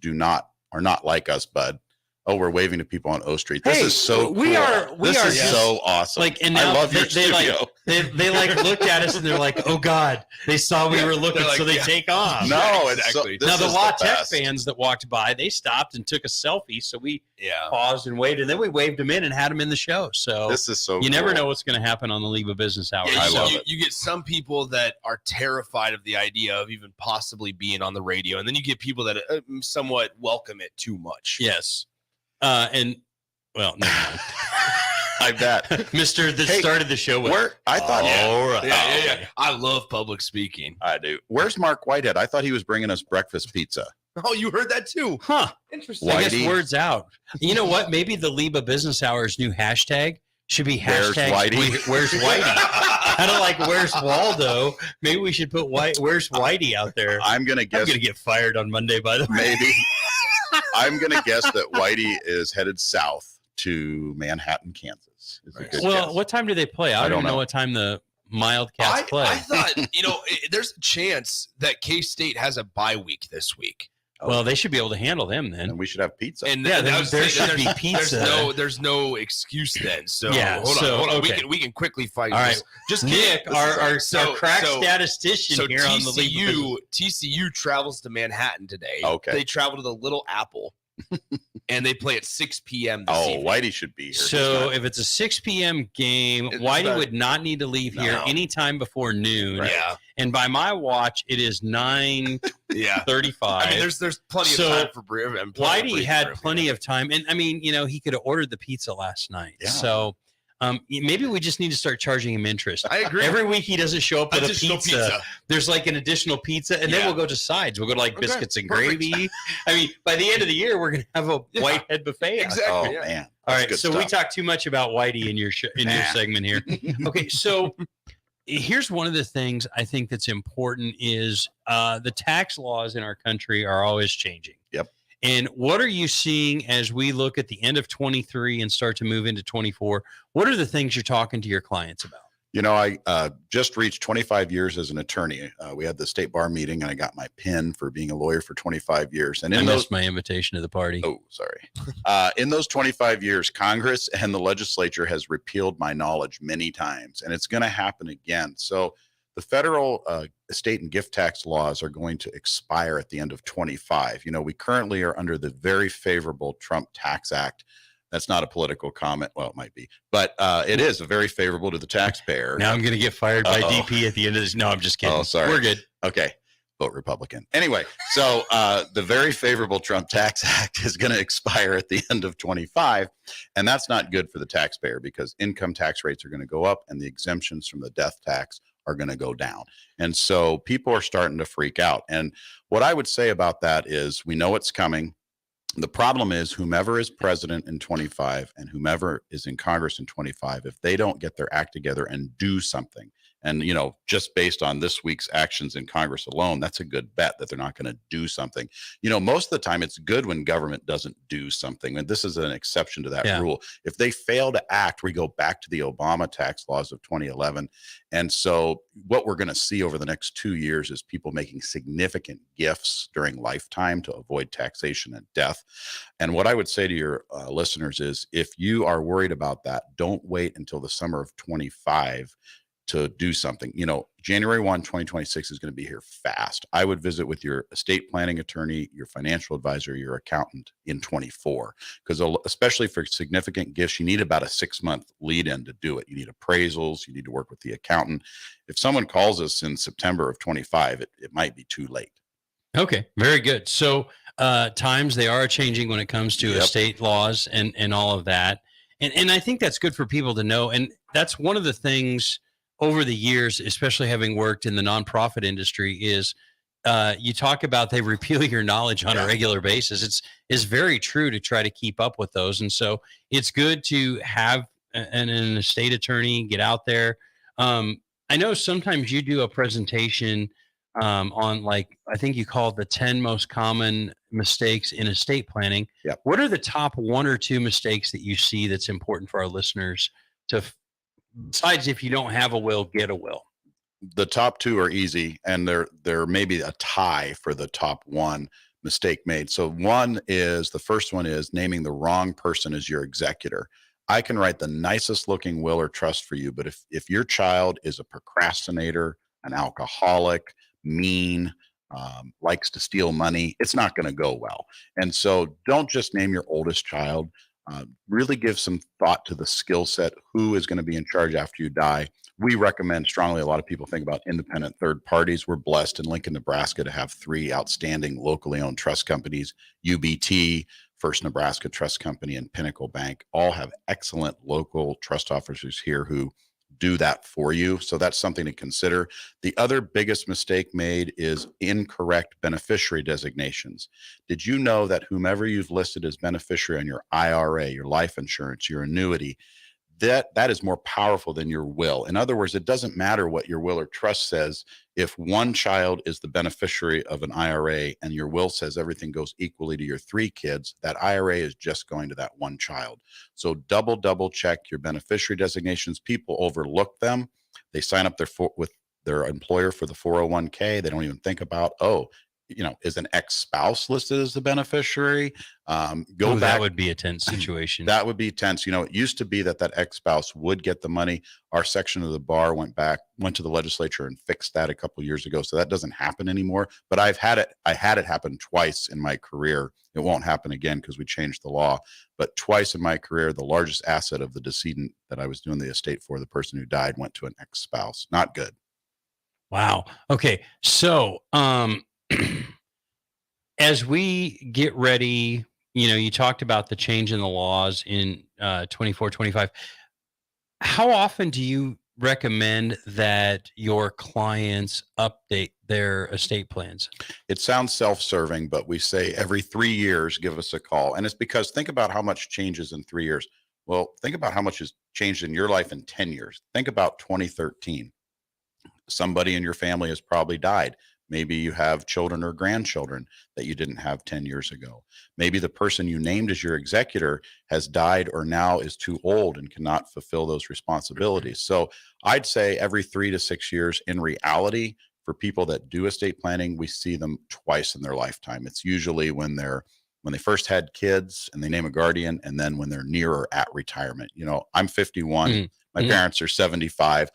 are not like us, Bud. Oh, we're waving to people on O Street. This is so cool. We are so awesome. Like, and now I love your studio. They looked at us and they're like, oh God, they saw we were looking, so they take off. No, exactly. Now the La Tech fans that walked by, they stopped and took a selfie. So we paused and waited, and then we waved them in and had them in the show. So this is so you never know what's going to happen on the LIBA Business Hour. I love it. You get some people that are terrified of the idea of even possibly being on the radio, and then you get people that somewhat welcome it too much. Yes. And well, never mind. I bet. Mr. that started the show with. I thought, yeah. I love public speaking. I do. Where's Mark Whitehead? I thought he was bringing us breakfast pizza. Oh, you heard that too? Huh. Interesting. I guess word's out. You know what? Maybe the LIBA Business Hour's new hashtag should be hashtag Where's Whitey? Kind of like Where's Waldo. Maybe we should put Where's Whitey out there. I'm gonna get fired on Monday, by the way. Maybe. I'm going to guess that Whitey is headed south to Manhattan, Kansas. Well, what time do they play? I don't know what time the Wildcats play. I thought, there's a chance that K-State has a bye week this week. Well, they should be able to handle them then. And we should have pizza. And yeah, there should be pizza. There's no excuse then. So yeah, hold on. Okay. We can quickly fight. All right, just Nick, our crack statistician here on the league. TCU travels to Manhattan today. Okay, they travel to the Little Apple. And they play at 6 p.m. this evening. Whitey should be here. So if it's a 6 p.m. game, Whitey would not need to leave here anytime before noon. Right. Yeah. And by my watch, it is 9:35. I mean, there's plenty of time for Whitey had plenty of time. And I mean, he could have ordered the pizza last night. Yeah. So maybe we just need to start charging him interest. I agree. Every week he doesn't show up with a pizza. There's like an additional pizza, and then we'll go to sides. We'll go to like biscuits and gravy. I mean, by the end of the year, we're going to have a Whitehead buffet. Exactly. Oh, man. All right. So we talked too much about Whitey in your segment here. Okay. So here's one of the things I think that's important is the tax laws in our country are always changing. Yep. And what are you seeing as we look at the end of 23 and start to move into 24? What are the things you're talking to your clients about? I just reached 25 years as an attorney. We had the state bar meeting, and I got my pin for being a lawyer for 25 years. And I missed my invitation to the party. Oh, sorry. In those 25 years, Congress and the legislature has repealed my knowledge many times, and it's going to happen again. So the federal estate and gift tax laws are going to expire at the end of 25. We currently are under the very favorable Trump Tax Act. That's not a political comment. Well, it might be, but it is very favorable to the taxpayer. Now I'm going to get fired by DP at the end of this. No, I'm just kidding. Oh, sorry. We're good. Okay. Vote Republican. Anyway, so the very favorable Trump Tax Act is going to expire at the end of 25. And that's not good for the taxpayer because income tax rates are going to go up and the exemptions from the death tax are going to go down. And so people are starting to freak out. And what I would say about that is we know it's coming. The problem is whomever is president in 25 and whomever is in Congress in 25, if they don't get their act together and do something, and, just based on this week's actions in Congress alone, that's a good bet that they're not going to do something. Most of the time it's good when government doesn't do something. And this is an exception to that rule. If they fail to act, we go back to the Obama tax laws of 2011. And so what we're going to see over the next 2 years is people making significant gifts during lifetime to avoid taxation and death. And what I would say to your listeners is if you are worried about that, don't wait until the summer of 25 to do something. January 1, 2026 is going to be here fast. I would visit with your estate planning attorney, your financial advisor, your accountant in 24, because especially for significant gifts, you need about a 6-month lead in to do it. You need appraisals. You need to work with the accountant. If someone calls us in September of 25, it might be too late. Okay. Very good. So times they are changing when it comes to estate laws and all of that. And I think that's good for people to know. And that's one of the things over the years, especially having worked in the nonprofit industry, is you talk about they repeal your knowledge on a regular basis. It's very true to try to keep up with those. And so it's good to have an estate attorney get out there. I know sometimes you do a presentation on I think you call it the 10 most common mistakes in estate planning. Yep. What are the top 1 or 2 mistakes that you see that's important for our listeners to besides if you don't have a will, get a will? The top 2 are easy, and there may be a tie for the top 1 mistake made. So the first one is naming the wrong person as your executor. I can write the nicest looking will or trust for you, but if your child is a procrastinator, an alcoholic, mean, likes to steal money, it's not going to go well. And so don't just name your oldest child. Really give some thought to the skill set, who is going to be in charge after you die. We recommend strongly, a lot of people think about independent third parties. We're blessed in Lincoln, Nebraska to have 3 outstanding locally owned trust companies, UBT, First Nebraska Trust Company, and Pinnacle Bank. All have excellent local trust officers here who do that for you. So that's something to consider. The other biggest mistake made is incorrect beneficiary designations. Did you know that whomever you've listed as beneficiary on your IRA, your life insurance, your annuity, that is more powerful than your will. In other words, it doesn't matter what your will or trust says. If one child is the beneficiary of an IRA and your will says everything goes equally to your 3 kids, that IRA is just going to that one child. So double check your beneficiary designations. People overlook them. They sign up with their employer for the 401k. They don't even think about, is an ex-spouse listed as the beneficiary? That would be a tense situation. That would be tense. It used to be that ex-spouse would get the money. Our section of the bar went to the legislature and fixed that a couple of years ago. So that doesn't happen anymore. But I had it happen twice in my career. It won't happen again because we changed the law. But twice in my career, the largest asset of the decedent that I was doing the estate for, the person who died, went to an ex-spouse. Not good. Wow. Okay. So, as we get ready, you talked about the change in the laws in 24, 25. How often do you recommend that your clients update their estate plans? It sounds self-serving, but we say every 3 years, give us a call. And it's because think about how much changes in 3 years. Well, think about how much has changed in your life in 10 years. Think about 2013. Somebody in your family has probably died. Maybe you have children or grandchildren that you didn't have 10 years ago. Maybe the person you named as your executor has died or now is too old and cannot fulfill those responsibilities. So I'd say every 3 to 6 years. In reality, for people that do estate planning, we see them twice in their lifetime. It's usually when they first had kids and they name a guardian, and then when they're near or at retirement. I'm 51. My parents are 75.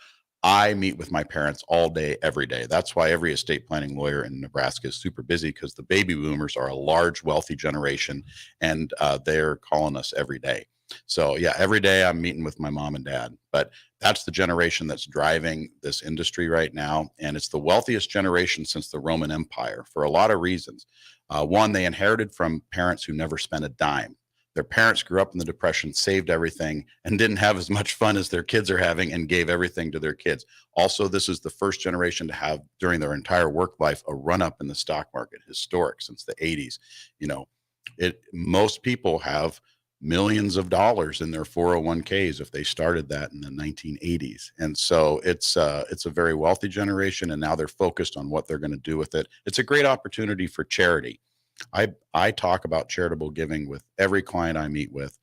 I meet with my parents all day, every day. That's why every estate planning lawyer in Nebraska is super busy, because the baby boomers are a large, wealthy generation, and they're calling us every day. So yeah, every day I'm meeting with my mom and dad. But that's the generation that's driving this industry right now. And it's the wealthiest generation since the Roman Empire for a lot of reasons. One, they inherited from parents who never spent a dime. Their parents grew up in the Depression, saved everything, and didn't have as much fun as their kids are having, and gave everything to their kids. Also, this is the first generation to have, during their entire work life, a run up in the stock market, historic since the 80s. Most people have millions of dollars in their 401ks if they started that in the 1980s. And so it's a very wealthy generation, and now they're focused on what they're going to do with it. It's a great opportunity for charity. I talk about charitable giving with every client I meet with.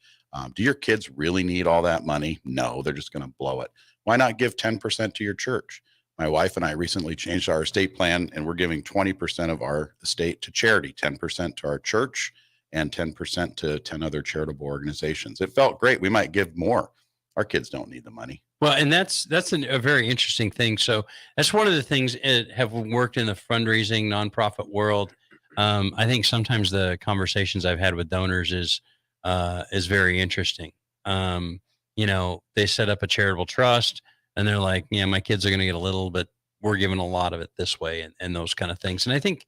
Do your kids really need all that money? No, they're just going to blow it. Why not give 10% to your church? My wife and I recently changed our estate plan, and we're giving 20% of our estate to charity, 10% to our church, and 10% to 10 other charitable organizations. It felt great. We might give more. Our kids don't need the money. Well, and that's a very interesting thing. So that's one of the things that have worked in the fundraising nonprofit world. I think sometimes the conversations I've had with donors is very interesting. They set up a charitable trust, and they're like, yeah, my kids are going to get a little, but we're giving a lot of it this way, and those kind of things. And I think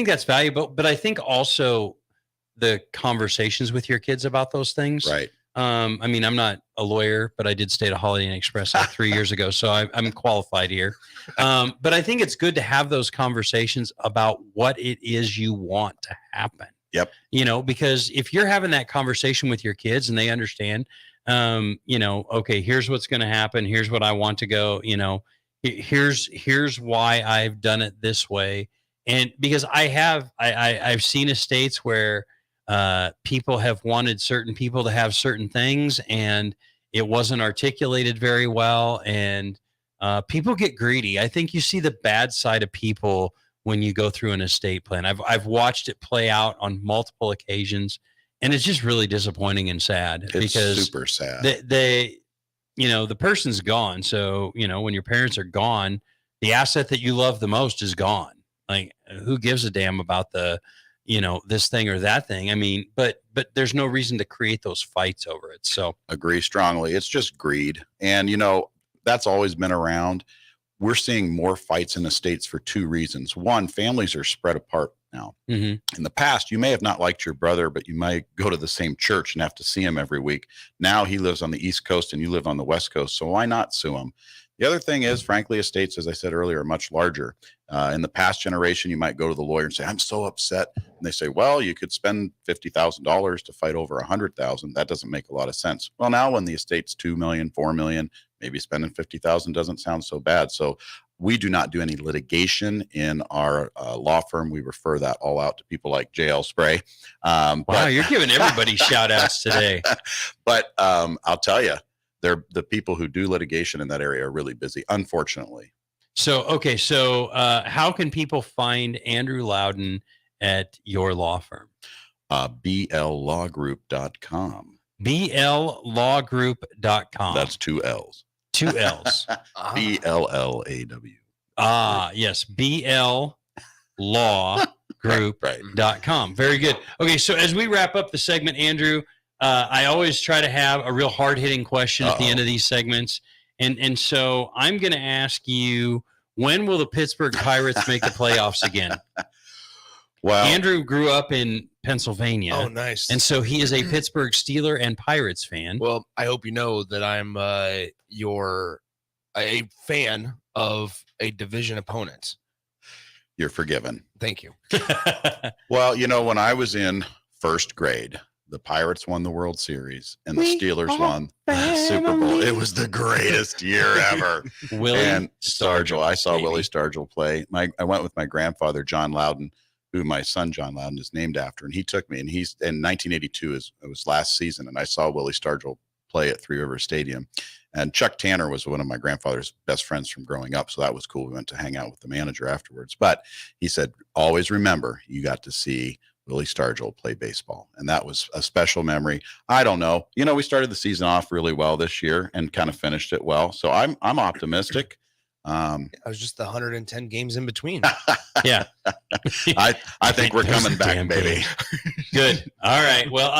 that's valuable, but I think also the conversations with your kids about those things. Right. I'm not a lawyer, but I did stay at a Holiday Inn Express like 3 years ago, so I'm qualified here. But I think it's good to have those conversations about what it is you want to happen. Yep. Because if you're having that conversation with your kids and they understand, okay, here's what's going to happen. Here's what I want to go. Here's why I've done it this way. And because I've seen estates where people have wanted certain people to have certain things, and it wasn't articulated very well, and people get greedy. I think you see the bad side of people when you go through an estate plan. I've watched it play out on multiple occasions, and it's just really disappointing and sad. It's because super sad. The person's gone. So, when your parents are gone, the asset that you love the most is gone. Like, who gives a damn about this thing or that thing? But there's no reason to create those fights over it. So agree strongly. It's just greed. And, that's always been around. We're seeing more fights in estates for 2 reasons. One, families are spread apart now. Mm-hmm. In the past, you may have not liked your brother, but you might go to the same church and have to see him every week. Now he lives on the East Coast and you live on the West Coast. So why not sue him? The other thing is, frankly, estates, as I said earlier, are much larger. In the past generation, you might go to the lawyer and say, I'm so upset. And they say, well, you could spend $50,000 to fight over $100,000. That doesn't make a lot of sense. Well, now when the estate's $2 million, $4 million, maybe spending $50,000 doesn't sound so bad. So we do not do any litigation in our law firm. We refer that all out to people like JL Spray. Wow, you're giving everybody shout outs today. But I'll tell you, the people who do litigation in that area are really busy, unfortunately. So, okay. So how can people find Andrew Loudon at your law firm? BLLawgroup.com. BLLawgroup.com. That's 2 L's. 2 L's. BLLAW. Ah, yes. BLLawgroup.com. Very good. Okay. So as we wrap up the segment, Andrew, I always try to have a real hard-hitting question at the end of these segments. And so I'm going to ask you, when will the Pittsburgh Pirates make the playoffs again? Well, Andrew grew up in Pennsylvania. Oh, nice. And so he is a Pittsburgh Steeler and Pirates fan. Well, I hope you know that I'm a fan of a division opponent. You're forgiven. Thank you. Well, when I was in first grade, the Pirates won the World Series and the Steelers won the Super Bowl. It was the greatest year ever. Willie and Stargell. I saw Willie Stargell play. I went with my grandfather, John Loudon, who my son John Loudon is named after, and he took me. And he's in 1982. It was last season, and I saw Willie Stargell play at Three Rivers Stadium. And Chuck Tanner was one of my grandfather's best friends from growing up, so that was cool. We went to hang out with the manager afterwards. But he said, always remember, you got to see Willie Stargell play baseball, and that was a special memory. I don't know. We started the season off really well this year and kind of finished it well. So I'm optimistic. I was just the 110 games in between. Yeah. I think we're coming back, baby. Good. All right. Well,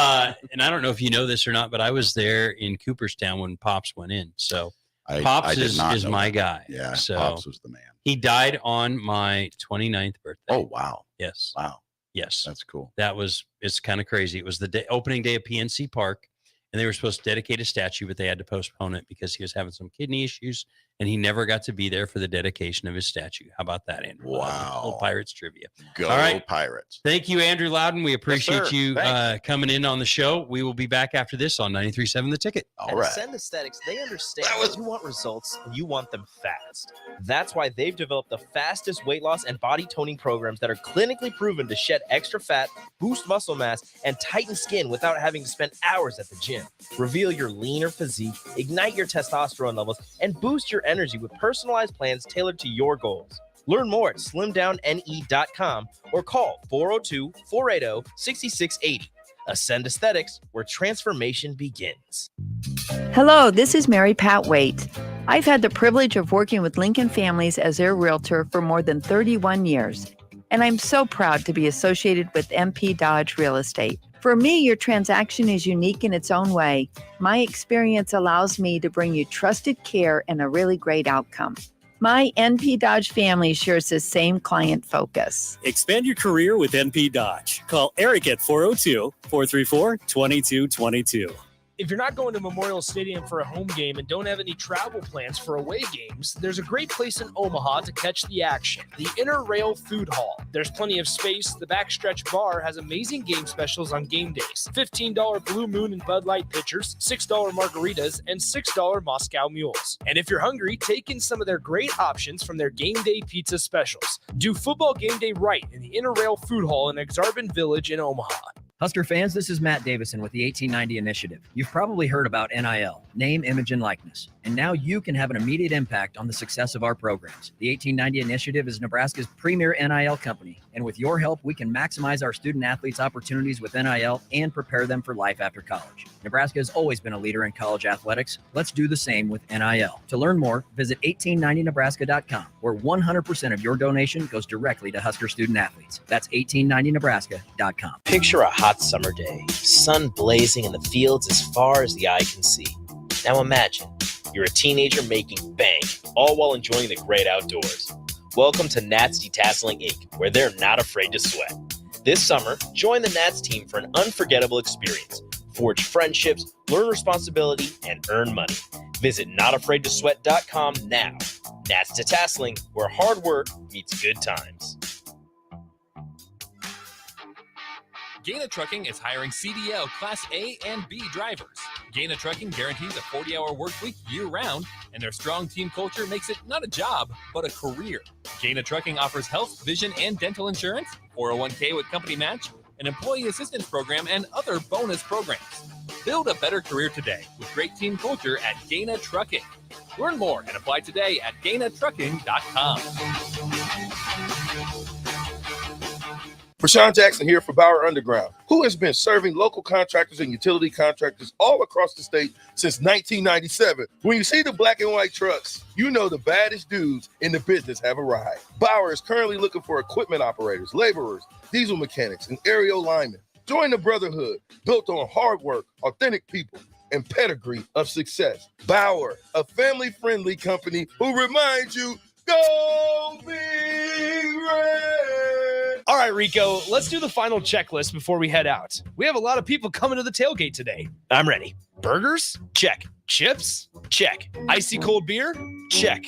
and I don't know if you know this or not, but I was there in Cooperstown when Pops went in. So Pops is my guy. Yeah. So Pops was the man. He died on my 29th birthday. Oh, wow. Yes. Wow. Yes. That's cool. It's kind of crazy. It was the opening day of PNC Park, and they were supposed to dedicate a statue, but they had to postpone it because he was having some kidney issues, and he never got to be there for the dedication of his statue. How about that, Andrew? Wow. Little Pirates trivia. Go All right. Pirates. Thank you, Andrew Loudon. We appreciate sir. you Thanks. coming in on the show. We will be back after this on 93.7 The Ticket. At Ascend Aesthetics, they understand that you want results and you want them fast. That's why they've developed the fastest weight loss and body toning programs that are clinically proven to shed extra fat, boost muscle mass, and tighten skin without having to spend hours at the gym. Reveal your leaner physique, ignite your testosterone levels, and boost your energy with personalized plans tailored to your goals. Learn more at slimdowne.com or call 402-480-6680. Ascend Aesthetics, where transformation begins. Hello, this is Mary Pat Waite. I've had the privilege of working with Lincoln Families as their realtor for more than 31 years, and I'm so proud to be associated with MP Dodge Real Estate. For me, your transaction is unique in its own way. My experience allows me to bring you trusted care and a really great outcome. My NP Dodge family shares the same client focus. Expand your career with NP Dodge. Call Eric at 402-434-2222. If you're not going to Memorial Stadium for a home game and don't have any travel plans for away games, there's a great place in Omaha to catch the action, the Inner Rail Food Hall. There's plenty of space. The Backstretch Bar has amazing game specials on game days. $15 Blue Moon and Bud Light pitchers, $6 margaritas, and $6 Moscow mules. And if you're hungry, take in some of their great options from their game day pizza specials. Do football game day right in the Inner Rail Food Hall in Exarban Village in Omaha. Husker fans, this is Matt Davison with the 1890 Initiative. You've probably heard about NIL, name, image, and likeness. And now you can have an immediate impact on the success of our programs. The 1890 Initiative is Nebraska's premier NIL company. And with your help, we can maximize our student athletes' opportunities with NIL and prepare them for life after college. Nebraska has always been a leader in college athletics. Let's do the same with NIL. To learn more, visit 1890nebraska.com, where 100% of your donation goes directly to Husker student athletes. That's 1890nebraska.com. Picture a hot summer day, sun blazing in the fields as far as the eye can see. Now imagine you're a teenager making bank, all while enjoying the great outdoors. Welcome to Nats Detasseling Inc., where they're not afraid to sweat. This summer, join the Nats team for an unforgettable experience. Forge friendships, learn responsibility, and earn money. Visit notafraidtosweat.com now. Nats to Tasseling, where hard work meets good times. Gaina Trucking is hiring CDL Class A and B drivers. Gaina Trucking guarantees a 40-hour work week year-round, and their strong team culture makes it not a job, but a career. Gaina Trucking offers health, vision, and dental insurance, 401k with company match, an employee assistance program, and other bonus programs. Build a better career today with great team culture at Gaina Trucking. Learn more and apply today at GainaTrucking.com. Rashawn Jackson here for Bauer Underground, who has been serving local contractors and utility contractors all across the state since 1997. When you see the black and white trucks, you know the baddest dudes in the business have arrived. Bauer is currently looking for equipment operators, laborers, diesel mechanics, and aerial linemen. Join the brotherhood built on hard work, authentic people, and pedigree of success. Bauer, a family-friendly company who reminds you, go Big Red! All right, Rico, let's do the final checklist before we head out. We have a lot of people coming to the tailgate today. I'm ready. Burgers? Check. Chips? Check. Icy cold beer? Check.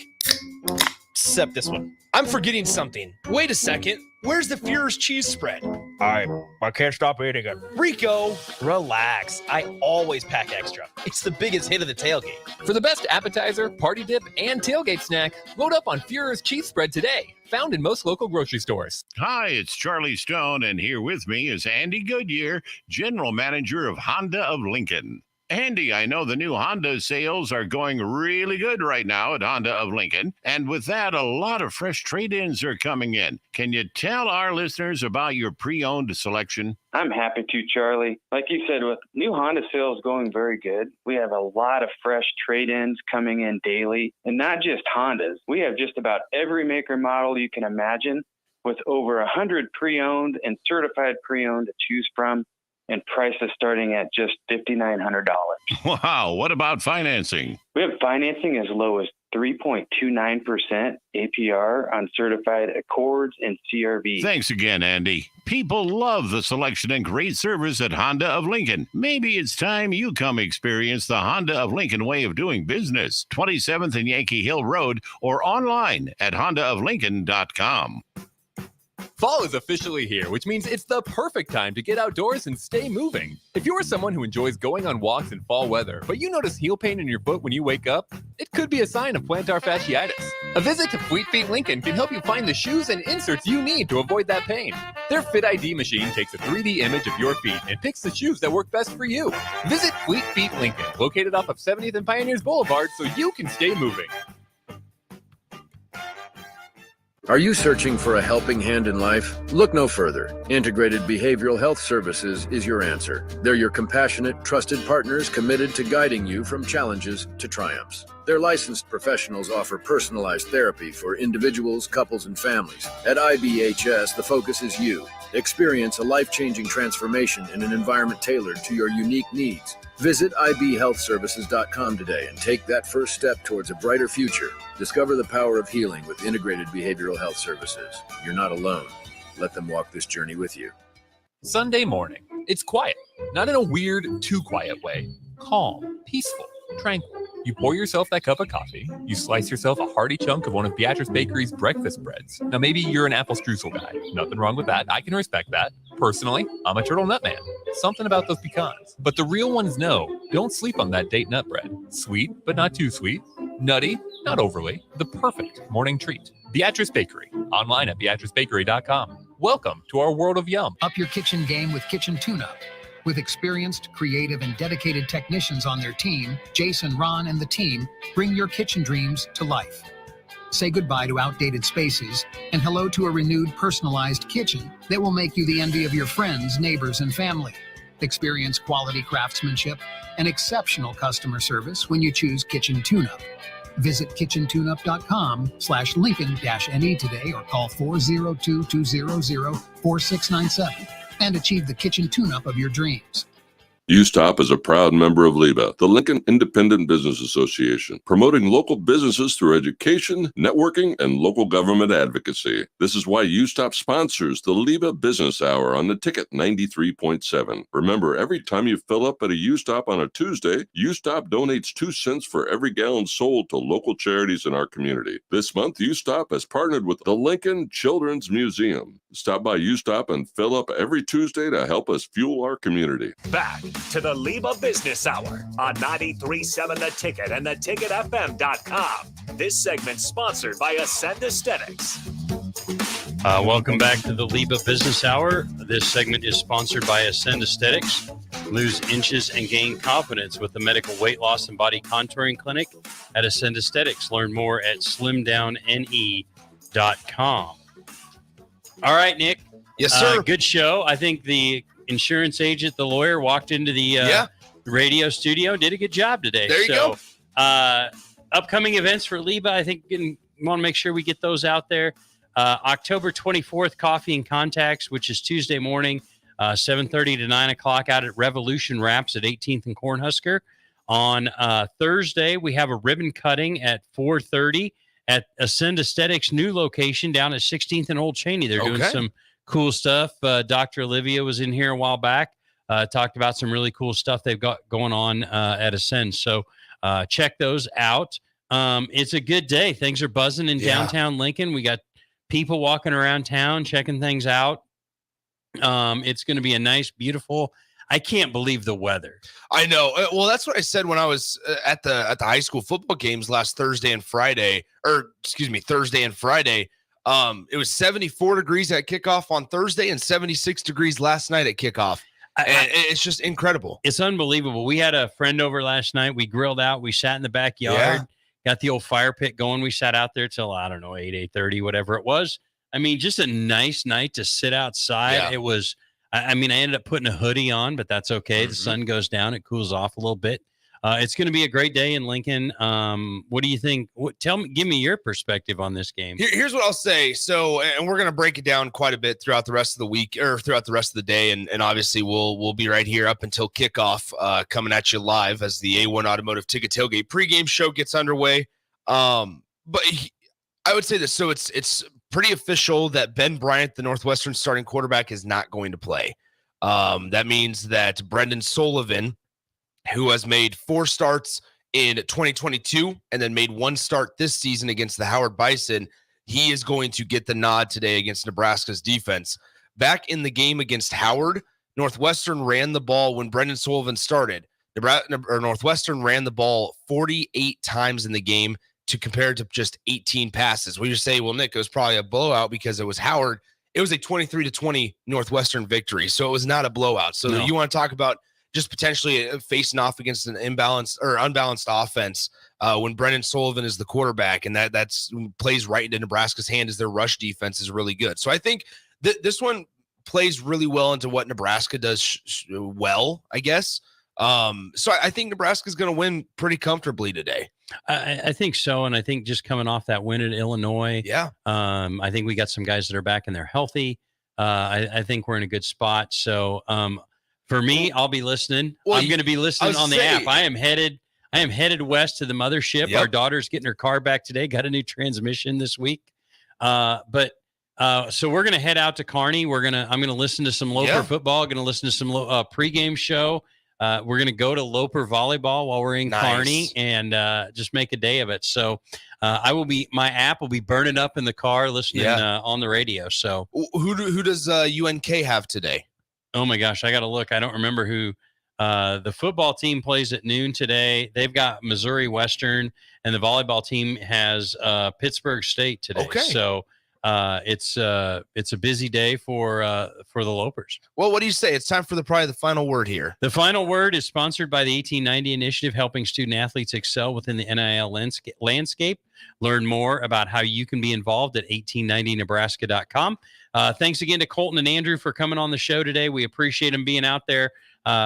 Except this one. I'm forgetting something. Wait a second. Where's the Führer's cheese spread? I can't stop eating it. Rico, relax. I always pack extra. It's the biggest hit of the tailgate. For the best appetizer, party dip, and tailgate snack, load up on Führer's cheese spread today. Found in most local grocery stores. Hi, it's Charlie Stone, and here with me is Andy Goodyear, General Manager of Honda of Lincoln. Andy, I know the new Honda sales are going really good right now at Honda of Lincoln. And with that, a lot of fresh trade-ins are coming in. Can you tell our listeners about your pre-owned selection? I'm happy to, Charlie. Like you said, with new Honda sales going very good, we have a lot of fresh trade-ins coming in daily. And not just Hondas. We have just about every maker model you can imagine, with over 100 pre-owned and certified pre-owned to choose from, and prices starting at just $5,900. Wow, what about financing? We have financing as low as 3.29% APR on certified Accords and CRV. Thanks again, Andy. People love the selection and great service at Honda of Lincoln. Maybe it's time you come experience the Honda of Lincoln way of doing business. 27th and Yankee Hill Road, or online at hondaoflincoln.com. Fall is officially here, which means it's the perfect time to get outdoors and stay moving. If you're someone who enjoys going on walks in fall weather, but you notice heel pain in your foot when you wake up, it could be a sign of plantar fasciitis. A visit to Fleet Feet Lincoln can help you find the shoes and inserts you need to avoid that pain. Their Fit ID machine takes a 3D image of your feet and picks the shoes that work best for you. Visit Fleet Feet Lincoln, located off of 70th and Pioneers Boulevard, so you can stay moving. Are you searching for a helping hand in life? Look no further. Integrated Behavioral Health Services is your answer. They're your compassionate, trusted partners committed to guiding you from challenges to triumphs. Their licensed professionals offer personalized therapy for individuals, couples, and families. At IBHS, the focus is you. Experience a life-changing transformation in an environment tailored to your unique needs. Visit ibhealthservices.com today and take that first step towards a brighter future. Discover the power of healing with Integrated Behavioral Health Services. You're not alone. Let them walk this journey with you. Sunday morning. It's quiet, not in a weird, too quiet way. Calm, peaceful, tranquil. You pour yourself that cup of coffee. You slice yourself a hearty chunk of one of Beatrice Bakery's breakfast breads. Now, maybe you're an apple streusel guy. Nothing wrong with that. I can respect that. Personally, I'm a turtle nut man. Something about those pecans. But the real ones know, don't sleep on that date nut bread. Sweet, but not too sweet. Nutty, not overly. The perfect morning treat. Beatrice Bakery. Online at beatricebakery.com. Welcome to our world of yum. Up your kitchen game with Kitchen Tune-Up. With experienced, creative, and dedicated technicians on their team, Jason, Ron, and the team bring your kitchen dreams to life. Say goodbye to outdated spaces and hello to a renewed, personalized kitchen that will make you the envy of your friends, neighbors, and family. Experience quality craftsmanship and exceptional customer service when you choose Kitchen Tune-Up. Visit kitchentune-up.com/Lincoln-NE today or call 402-200-4697 and achieve the kitchen tune-up of your dreams. USTOP is a proud member of LIBA, the Lincoln Independent Business Association, promoting local businesses through education, networking, and local government advocacy. This is why USTOP sponsors the LIBA Business Hour on the Ticket 93.7. Remember, every time you fill up at a USTOP on a Tuesday, USTOP donates 2 cents for every gallon sold to local charities in our community. This month, USTOP has partnered with the Lincoln Children's Museum. Stop by USTOP and fill up every Tuesday to help us fuel our community. Back to the LIBA Business Hour on 93.7 The Ticket and theticketfm.com. This segment sponsored by Ascend Aesthetics. Welcome back to the LIBA Business Hour. This segment is sponsored by Ascend Aesthetics. Lose inches and gain confidence with the medical weight loss and body contouring clinic at Ascend Aesthetics. Learn more at slimdowne.com. All right, Nick. Yes, sir. Good show. I think the insurance agent, the lawyer, walked into the radio studio, did a good job today. There you go. Upcoming events for LIBA, I think we want to make sure we get those out there. October 24th, Coffee and Contacts, which is Tuesday morning, 7:30 to 9 o'clock out at Revolution Wraps at 18th and Cornhusker. On Thursday, we have a ribbon cutting at 4:30 at Ascend Aesthetics' new location down at 16th and Old Cheney. They're doing some cool stuff. Dr. Olivia was in here a while back, talked about some really cool stuff they've got going on at Ascend. So check those out. It's a good day. Things are buzzing in downtown Lincoln. We got people walking around town, checking things out. It's going to be a nice, beautiful. I can't believe the weather. I know. Well, that's what I said when I was at the high school football games last Thursday and Friday. Thursday and Friday. It was 74 degrees at kickoff on Thursday and 76 degrees last night at kickoff. And it's just incredible. It's unbelievable. We had a friend over last night. We grilled out. We sat in the backyard, got the old fire pit going. We sat out there till, 8:30, whatever it was. I mean, just a nice night to sit outside. Yeah. It was, I ended up putting a hoodie on, but that's okay. The sun goes down. It cools off a little bit. It's going to be a great day in Lincoln. What do you think? Give me your perspective on this game. Here's what I'll say. So, and we're going to break it down quite a bit throughout the rest of the week or throughout the rest of the day. And obviously we'll be right here up until kickoff, coming at you live as the A1 Automotive Ticket Tailgate pregame show gets underway. But I would say this. So it's pretty official that Ben Bryant, the Northwestern starting quarterback, is not going to play. That means that Brendan Sullivan, who has made 4 starts in 2022 and then made 1 start this season against the Howard Bison, he is going to get the nod today against Nebraska's defense. Back in the game against Howard, Northwestern ran the ball when Brendan Sullivan started. Northwestern ran the ball 48 times in the game to compare to just 18 passes. We just say, well, Nick, it was probably a blowout because it was Howard. It was a 23-20 Northwestern victory, so it was not a blowout. So you want to talk about just potentially facing off against an imbalanced or unbalanced offense when Brendan Sullivan is the quarterback, and that's plays right into Nebraska's hand as their rush defense is really good. So I think this one plays really well into what Nebraska does well, I guess. So I think Nebraska's going to win pretty comfortably today. I think so, and I think just coming off that win at Illinois, I think we got some guys that are back and they're healthy. I think we're in a good spot. So for me, I'll be listening. I'm going to be listening on the app. I am headed west to the mothership. Our daughter's getting her car back today. Got a new transmission this week. So we're going to head out to Kearney. I'm going to listen to some Loper football. Going to listen to some pregame show. We're going to go to Loper volleyball while we're in Kearney and just make a day of it. So my app will be burning up in the car listening on the radio. So who does UNK have today? Oh my gosh, I got to look. I don't remember who. The football team plays at noon today. They've got Missouri Western, and the volleyball team has Pittsburgh State today. Okay. So it's a busy day for the Lopers. Well, what do you say? It's time for probably the final word here. The final word is sponsored by the 1890 Initiative, helping student athletes excel within the NIL landscape. Learn more about how you can be involved at 1890nebraska.com. Thanks again to Colton and Andrew for coming on the show today. We appreciate them being out there.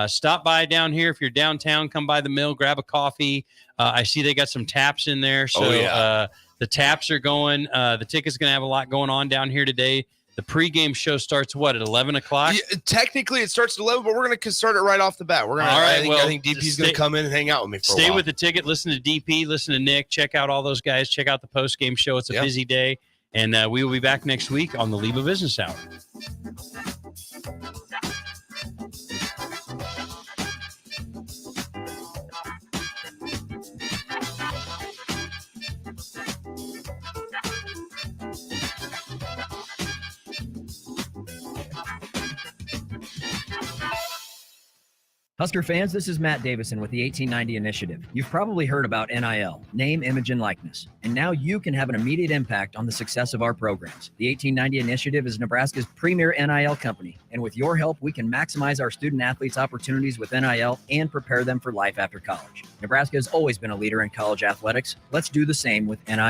Stop by down here. If you're downtown, come by the mill, grab a coffee. I see they got some taps in there. So the taps are going. The Ticket's going to have a lot going on down here today. The pregame show starts what, at 11 o'clock? Yeah, technically, it starts at 11, but we're going to start it right off the bat. We're going to. I think DP's going to come in and hang out with me for a while. Stay with the ticket. Listen to DP. Listen to Nick. Check out all those guys. Check out the post-game show. It's a busy day, and we will be back next week on the LIBA Business Hour. Husker fans, this is Matt Davison with the 1890 Initiative. You've probably heard about NIL, name, image, and likeness. And now you can have an immediate impact on the success of our programs. The 1890 Initiative is Nebraska's premier NIL company. And with your help, we can maximize our student athletes' opportunities with NIL and prepare them for life after college. Nebraska has always been a leader in college athletics. Let's do the same with NIL.